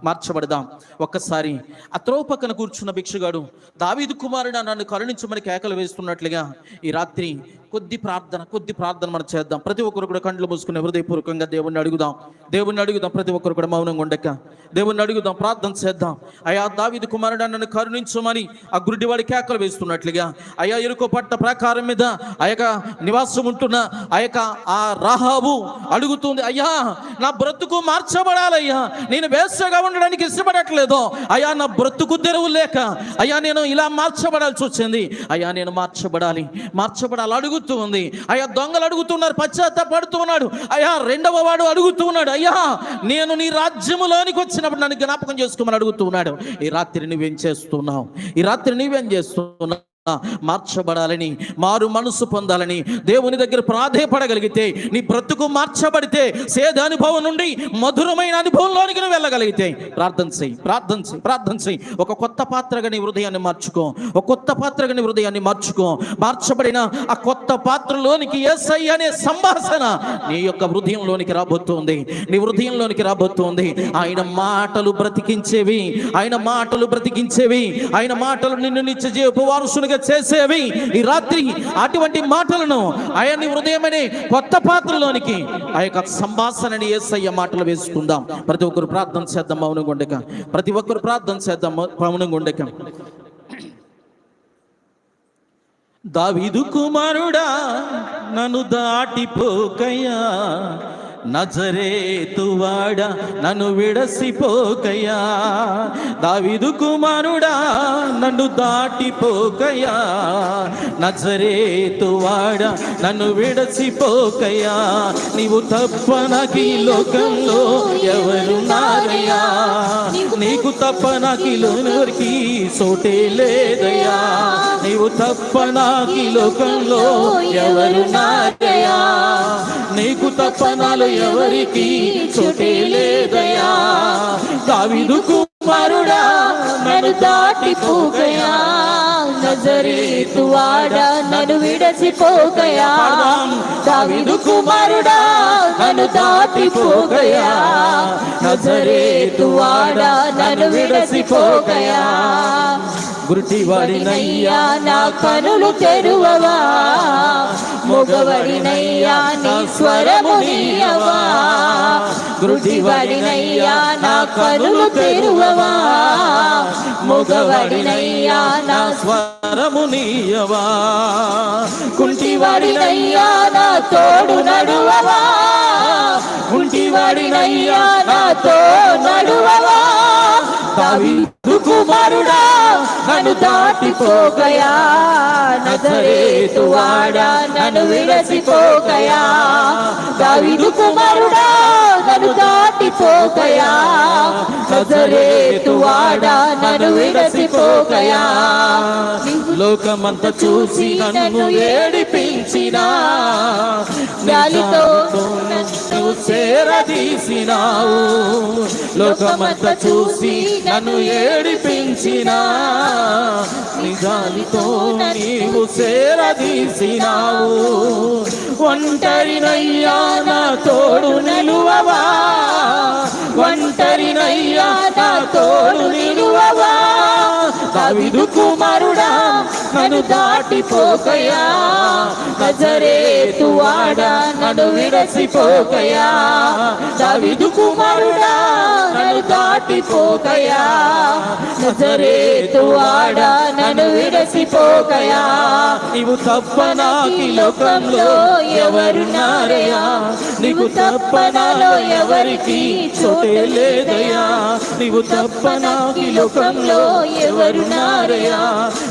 మార్చబడదాం. ఒక్కసారి ఆ త్రోవ పక్కన కూర్చున్న భిక్షగాడు, దావీదు కుమారుడా నన్ను కరుణించమని కేకలు వేస్తున్నట్లుగా ఈ రాత్రి కొద్ది ప్రార్థన మనం చేద్దాం. ప్రతి ఒక్కరు కూడా కండ్లు మూసుకుని హృదయపూర్వకంగా దేవుణ్ణి అడుగుదాం. ప్రతి ఒక్కరు కూడా మౌనంగా ఉండక దేవుణ్ణి అడుగుదాం, ప్రార్థన చేద్దాం. అయా దావీదు కుమారుడా నన్ను కరుణించమని ఆ గుడ్డివాడి కేకలు వేస్తున్నట్లుగా, అయా ఎరుకో పట్ట ప్రాకారం మీద ఆ యొక్క నివాసం ఉంటున్న ఆ రాహాబు అడుగుతుంది, అయ్యా నా బ్రతుకు మార్చబడాలయ్యా, నేను వేసగా ఉండడానికి ఇష్టపడట్లేదు అయ్యా, నా బ్రతుకు తెరువు లేక అయ్యా నేను ఇలా మార్చబడాల్సి వచ్చింది అయ్యా, నేను మార్చబడాలి అడుగుతూ ఉంది. అయ్యా దొంగలు అడుగుతున్నారు, పశ్చాత్తాపడుతూ ఉన్నాడు. అయ్యా రెండవ వాడు అడుగుతూ ఉన్నాడు, అయ్యా నేను నీ రాజ్యములోనికి వచ్చినప్పుడు నన్ను జ్ఞాపకం చేసుకోమని అడుగుతూ ఉన్నాడు. ఈ రాత్రి నువ్వేం చేస్తున్నావు? మార్చబడాలని, మారు మనసు పొందాలని దేవుని దగ్గర ప్రాధేయపడగలిగితే, నీ బ్రతుకు మార్చబడితే, సేద అనుభవం నుండి మధురమైన అనుభవంలోనికి నువ్వు వెళ్ళగలిగితే ప్రార్థన చేయి. ఒక కొత్త పాత్రగా నీ హృదయాన్ని మార్చుకో. మార్చబడిన ఆ కొత్త పాత్రలోనికి యేసయ్య అనే సంభాషణ నీ యొక్క హృదయంలోనికి రాబోతుంది. ఆయన మాటలు బ్రతికించేవి, ఆయన మాటలు నిన్ను నిత్య జీవపు వారసునిగా చేసేవి. ఈ రాత్రి అటువంటి మాటలను ఆయన హృదయమనే కొత్త పాత్రలోనికి ఆ యొక్క సంభాషణని యేసయ్య మాటలు వేసుకుందాం. ప్రతి ఒక్కరు ప్రార్థన చేద్దాం మౌనంగా ఉండక. దావీదు కుమారుడా నన్ను దాటిపోకయ్యా, నజరేతువాడా నన్ను విడసిపోకయ్యా. దావీదు కుమారుడా నన్ను దాటిపోకయ్యా, నజరేతువాడా నన్ను విడసిపోకయ్యా. నీవు తప్ప నాకు ఈ లోకంలో ఎవరున్నారయ్యా, నీకు తప్ప నాకు ఈ లోకానికి చోటే లేదయ్యా. నీవు తప్ప నాకు ఈ లోకంలో ఎవరున్నారయ్యా, నీకు తప్ప నాలో ఎవరికి చోటే లేదయ్యా. దావీదు కుమారుడా నన్ను దాటిపోకయ్యా, నజరేతువాడా నన్ను విడసిపోకయ్యా. దావీదు కుమారుడా నన్ను దాటిపోకయ్యా, నజరేతువాడా నన్ను విడసిపోకయ్యా. గురుటివాడినయ్యా నా కనులు తెరువవా, మొగవడినయ్యా నీ స్వరమునియవా. గురుటివాడినయ్యా నా కనులు తెరువవా, మొగవడినయ్యా నా స్వరమునియవా. కుంటివాడినయ్యా నా తోడు నడువవా, కుంటివాడినయ్యా నాతో నడువవా. దావీదు కుమారుడా నన్ను దాటిపోకయా, నజరేతువాడా నన్ను విడసిపోకయా. దావీదు కుమారుడా నన్ను దాటిపోకయా, నజరేతువాడా నన్ను విడసిపోకయా. లోకమంతా చూసి నన్ను ఏడిపించినా, గాలితో నన్ను చేరదీసినావు. లోకమంతా చూసి నన్ను ఏడిపించినా, నిజాలితో నీవు చేరదీసినావు. ఒంటరినయ్యా నా తోడు నిలువవా, ఒంటరినయ్యా నా తోడు నిలువవా. దావీదు కుమారుడా నన్ను దాటిపోకయా, నజరేతువాడా నన్ను విడసిపోకయా. దావీదు కుమారుడా నన్ను దాటిపోకయా, నజరేతువాడా నన్ను విడసిపోకయా. నీవు తప్ప నాకి లోకంలో ఎవరున్నారయ్యా, నీవు తప్ప నాలో ఎవరికి చోటే లేదయ్యా. నీవు తప్ప నాకి లోకంలో ఎవరున్నారయ్యా,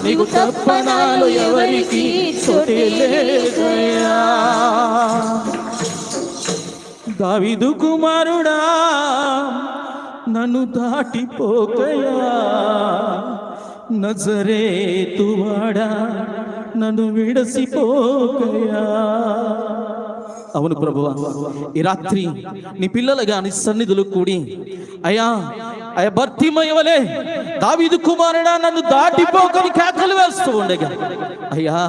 నీవు తప్ప నాలో ఎవరికి చోటే లేదయ్యా. దావీదు కుమారుడా నన్ను దాటిపోకయా, నజరేతువాడా నన్ను విడసిపోకయా. అవును ప్రభువా, ఈ రాత్రి నీ పిల్లలుగా నీ సన్నిధులు కూడి అయ్యా అయ్యా భర్తీమయ్యవలే దావీదు కుమారుడా నన్ను దాటిపోకని కేకలు వేస్తూ ఉండగా, అయ్యా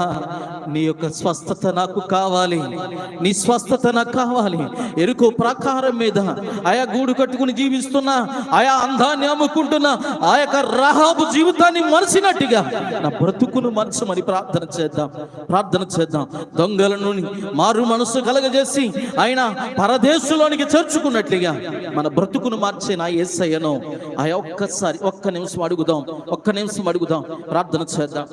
నీ యొక్క స్వస్థత నాకు కావాలి, నీ స్వస్థత నాకు కావాలి. ఎరుకో ప్రాకారం మీద ఆయా గూడు కట్టుకుని జీవిస్తున్న ఆయా అందాన్ని అమ్ముకుంటున్న ఆ యొక్క రహాబు జీవితాన్ని మరిచినట్టుగా నా బ్రతుకును మరచమని ప్రార్థన చేద్దాం. దొంగలను మారు మనసు కలగజేసి ఆయన పరదేశంలోనికి చేర్చుకున్నట్లుగా మన బ్రతుకును మార్చే నా యేసయ్యను ఆయా ఒక్క నిమిషం అడుగుదాం. ప్రార్థన చేద్దాం.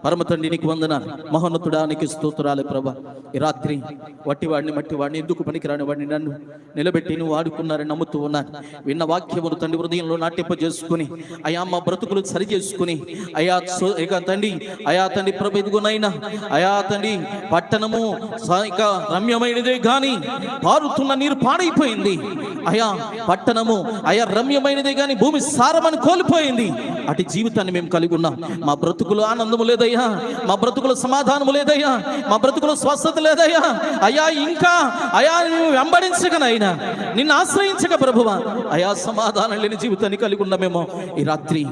పరమ తండ్రి నీకు వందనాలు, మహోన్నతుడా నీకు స్తోత్రాలు ప్రభా. ఈ రాత్రి మట్టివాడిని ఎందుకు పనికిరాని వాడిని నన్ను నిలబెట్టి నువ్వు వాడుకున్నారని నమ్ముతూ ఉన్నాను. విన్న వాక్యములు తండ్రి హృదయంలో నాట్యింపజేసుకుని అయా మా బ్రతుకులు సరి చేసుకుని అయా తండ్రి ప్రభు ఎదుగునైనా అయా తండ్రి పట్టణము ఇక రమ్యమైనదే గాని పారుతున్న నీరు పాడైపోయింది. అయా పట్టణము అయా రమ్యమైనదే గాని భూమి సారమని కోల్పోయింది. అటు జీవితాన్ని మేము కలిగి ఉన్నాం. మా బ్రతుకులు ఆనందము లేదయ్యా, మా బ్రతుకులు సమాధానము లేదయ్యా, మా బ్రతుకులు స్వస్థత లేదయ్యా. అయ్యా ఇంకా అయా నువ్వు వెంబడించకనైనా, నిన్ను ఆశ్రయించక ప్రభువా అయా సమాధానం లేని జీవితాన్ని కలిగి ఉన్నామేమో. ఈ రాత్రి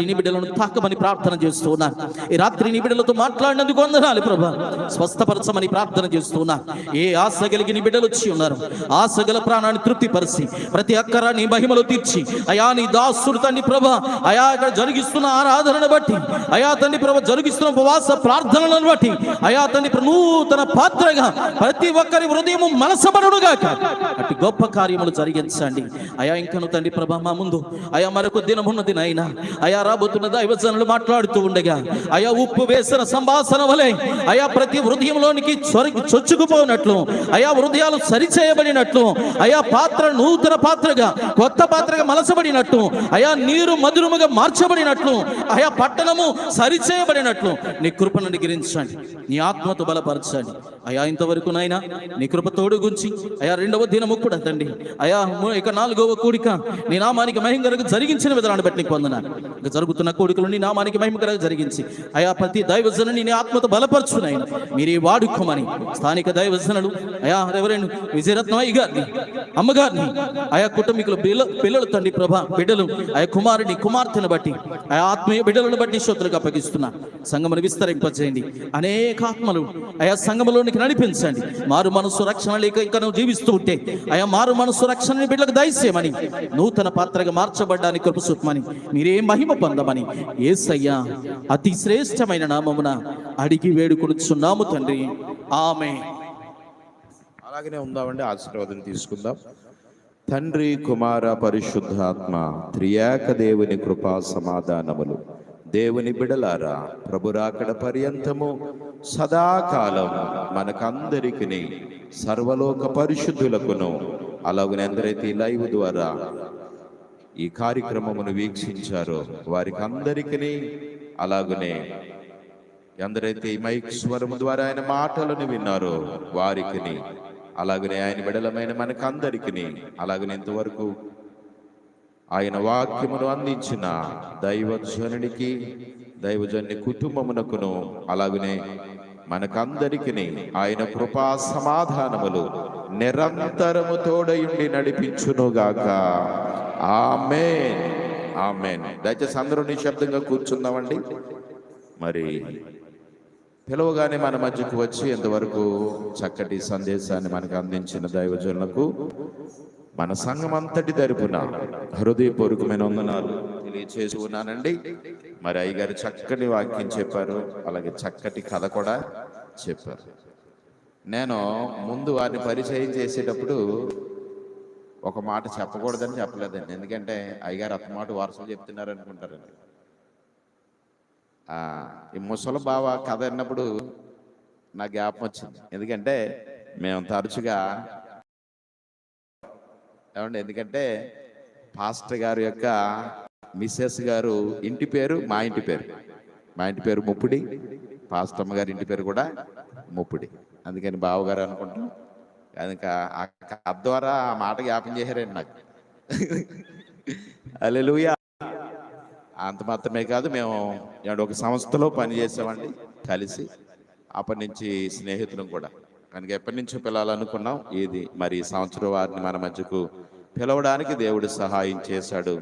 నీ బిడ్డలను తాకమని ప్రార్థన చేస్తున్నా. ఈ రాత్రి నీ బిడ్డలతో మాట్లాడినందుకు వందనాలు ప్రభా. స్వస్థపరచమని ప్రార్థన చేస్తున్నా. ఏ ఆశ కలిగి నీ బిడ్డలు వచ్చి ఉన్నారు, ఆశ గల ప్రాణాన్ని తృప్తిపరిచి ప్రతి అక్కర నీ మహిమలో తీర్చి అయా నీ దాసుడు తండ్రి ప్రభా అయా ఇక్కడ జరిగిస్తున్న ఆరాధనను బట్టి అయా తండ్రి ప్రభు జరిగిస్తున్న ఉపవాస ప్రార్థనలను బట్టి అయా తండ్రి నూతన పాత్రగా ప్రతి ఒక్కరి హృదయము మనసబడుగాక అటు గొప్ప కార్యములు జరిగించండి అయా. ఇంకను తండ్రి ప్రభా మా ముందు అయా మరొక దినమున్నది నాయనా. అయా రాబోతున్న దైవజనులు మాట్లాడుతూ ఉండగా అయా ఉప్పు వేసిన సంభాషణ వలె అయా ప్రతి హృదయంలోనికి చొచ్చుకుపోయినట్లు అయా హృదయాలు సరిచేయబడినట్లు అయా పాత్ర నూతన పాత్రగా కొత్త పాత్రగా మలసబడినట్లు అయా నీరు మధురముగా మార్చబడినట్లు అయా పట్టణము సరిచేయబడినట్లు నీ కృపను అనుగ్రహించండి, నీ ఆత్మతో బలపరచండి అయా. ఇంతవరకు నాయనా నీ కృప తోడు గుంచి అయా రెండవ దినము కూడా తండ్రి అయా ఇక నాలుగవ కూడిక నీ నామానికి మహిమకరంగా జరిగించిన విధానాన్ని బట్టి నీకు వందనాలు. ఇక జరుగుతున్న కూడికలు నీ నామానికి మహిమకరంగా జరిగించి అయా ప్రతి దైవజనుని నీ ఆత్మతో బలపరచునైనా మీరే వాడుకోమని స్థానిక దైవజనులు అయా రెవరెండ్ విజయరత్నమయ్య గారిని, అమ్మగారిని అయా కుటుంబీకులు పిల్లలు తండ్రి ప్రభా బిడ్డలు అయా కుమార్తెను బట్టి అయా ఆత్మీయ బిడ్డలను బట్టి శ్రోతలకు అప్పగిస్తున్నా. సంఘమును విస్తరింపజేయండి, అనేక ఆత్మలు అయా సంఘములోనికి నడిపించండి. మారు మనసు రక్షణ లేక ఇంకా నువ్వు జీవిస్తూ ఉంటే అయా మారు మనసు రక్షణని బిడ్డలకు దయచేయమని, నూతన పాత్రగా మార్చబడ్డానికి కృప చూపమని, మీరే మహిమ పొందమని యేసయ్యా అతి శ్రేష్టమైన నామమున అడిగి వేడుకొనుచున్నాము తండ్రి, ఆమేన్. అలాగనే ఉందామండి, ఆశీర్వాదం తీసుకుందాం. తండ్రి కుమార పరిశుద్ధాత్మ త్రియేక దేవుని కృపా సమాధానములు దేవుని బిడలారా ప్రభురాకడ పర్యంతము సదాకాలం మనకందరికి సర్వలోక పరిశుద్ధులకును అలాగనే ఎందరైతే లైవ్ ద్వారా ఈ కార్యక్రమమును వీక్షించారో వారికి అందరికీ అలాగనే ఎందరైతే ఈ మైక్ స్వరము ద్వారా ఆయన మాటలను విన్నారో వారికి అలాగనే ఆయన బిడలమైన మనకందరికి అలాగనే ఇంతవరకు ఆయన వాక్యమును అందించిన దైవజనునికి దైవజనుని కుటుంబమునకును అలాగనే మనకందరికి ఆయన కృపా సమాధానములు నిరంతరము తోడయుండి నడిపించునుగాక. ఆమేన్, ఆమేన్. దయచేసి అందరూ నిశ్శబ్దంగా కూర్చుందామండి. మరి పిలవగానే మన మధ్యకు వచ్చి ఎంతవరకు చక్కటి సందేశాన్ని మనకు అందించిన దైవజనులకు మన సంఘం అంతటి తరపున హృదయపూర్వకమైన వందనాలు తెలియచేసి ఉన్నానండి. మరి అయ్యగారు చక్కటి వాక్యం చెప్పారు, అలాగే చక్కటి కథ కూడా చెప్పారు. నేను ముందు వారిని పరిచయం చేసేటప్పుడు ఒక మాట చెప్పకూడదని చెప్పలేదండి, ఎందుకంటే అయ్యగారు అత్త మాట వారసులు చెప్తున్నారు అనుకుంటారండి. ఈ ముసలి బావ కథ అన్నప్పుడు నా జ్ఞాపకం వచ్చింది, ఎందుకంటే మేము తరచుగా ఏమండి, ఎందుకంటే పాస్టర్ గారి యొక్క మిస్సెస్ గారు ఇంటి పేరు మా ఇంటి పేరు ముప్పుడి, పాస్టమ్మ గారి ఇంటి పేరు కూడా ముప్పుడి, అందుకని బావగారు అనుకుంటాం. ఇంకా ఆ కథ ద్వారా ఆ మాట జ్ఞాపకం చేశారండి నాకు. హల్లెలూయా. అంత మాత్రమే కాదు, మేము ఒక సంస్థలో పనిచేసామండి కలిసి, అప్పటి నుంచి స్నేహితులం కూడా కనుక ఎప్పటి నుంచో పిల్లలనుకున్నాం. ఇది మరి ఈ సంవత్సరం వారిని మన మధ్యకు పిలవడానికి దేవుడు సహాయం చేశాడు.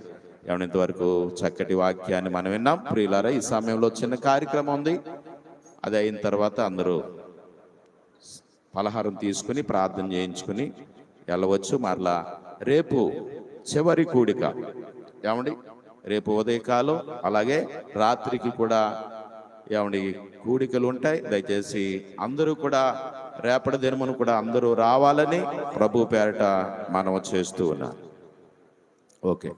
ఇంతవరకు చక్కటి వాక్యాన్ని మనం విన్నాం. ప్రియులారా, ఈ సమయంలో చిన్న కార్యక్రమం ఉంది. అది అయిన తర్వాత అందరూ పలహారం తీసుకుని ప్రార్థన చేయించుకుని వెళ్ళవచ్చు. మరలా రేపు చివరి కూడిక రేపు ఉదయకాలం అలాగే రాత్రికి కూడా కూడికలు ఉంటాయి. దయచేసి అందరూ కూడా రేపటి దినమును కూడా అందరూ రావాలని ప్రభు పేరట మనం చేస్తూ ఉన్నాం. ఓకే.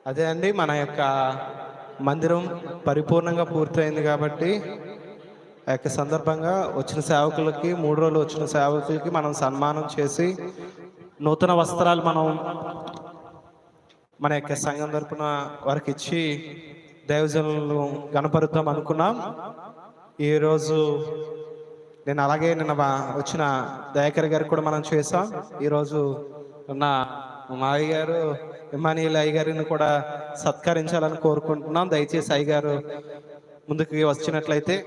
అదే అండి, మన యొక్క మందిరం పరిపూర్ణంగా పూర్తయింది కాబట్టి ఆ యొక్క సందర్భంగా వచ్చిన సేవకులకి 3 రోజులు వచ్చిన సేవకులకి మనం సన్మానం చేసి నూతన వస్త్రాలు మనం మన యొక్క సంఘం తరపున వారికి ఇచ్చి దైవజనులను గణపరుద్దాం అనుకున్నాం. ఈరోజు నేను అలాగే నిన్న వచ్చిన దయాకర్ గారికి కూడా మనం చేసాం. ఈరోజు ఉన్న మావయ్య గారు ఇమానియల్ అయ్య గారిని కూడా సత్కరించాలని కోరుకుంటున్నాం. దయచేసి అయ్య గారు ముందుకు వచ్చినట్లయితే.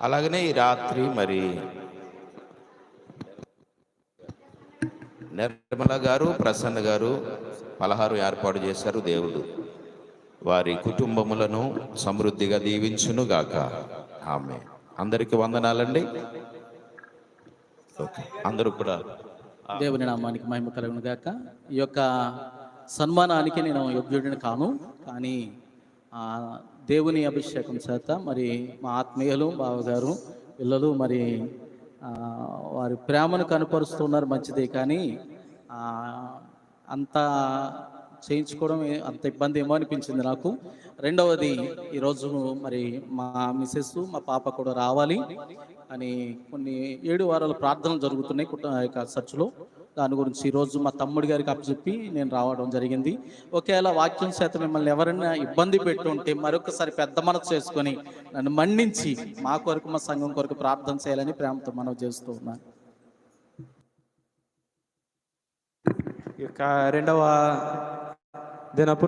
అలాగనే ఈ రాత్రి మరి నిర్మల గారు, ప్రసన్న గారు పలహారం ఏర్పాటు చేశారు. దేవుడు వారి కుటుంబములను సమృద్ధిగా దీవించును గాక. ఆమె అందరికి వందనాలండి. అందరూ కూడా దేవుని నామానికి మహిమ కలుగును గాక. ఈ యొక్క సన్మానానికి నేను యోగ్యుడిని కాను, కానీ దేవుని అభిషేకం చేత మరి మా ఆత్మీయులు బావగారు పిల్లలు మరి వారి ప్రేమను కనపరుస్తున్నారు, మంచిదే. కానీ అంత చేయించుకోవడం అంత ఇబ్బంది ఏమో అనిపించింది నాకు. రెండవది, ఈరోజు మరి మా మిసెస్ మా పాప కూడా రావాలి అని కొన్ని 7 వారాల ప్రార్థనలు జరుగుతున్నాయి యొక్క చర్చిలో. దాని గురించి ఈరోజు మా తమ్ముడి గారికి అప్పచెప్పి నేను రావడం జరిగింది. ఒకేలా వాక్యం చేత మిమ్మల్ని ఎవరైనా ఇబ్బంది పెట్టుంటే మరొకసారి పెద్ద మనసు చేసుకొని నన్ను మన్నించి మా కొరకు మా సంఘం కొరకు ప్రార్థన చేయాలని ప్రేమతో మనం చేస్తూ ఉన్నాను. ఈ యొక్క 2వ దినపు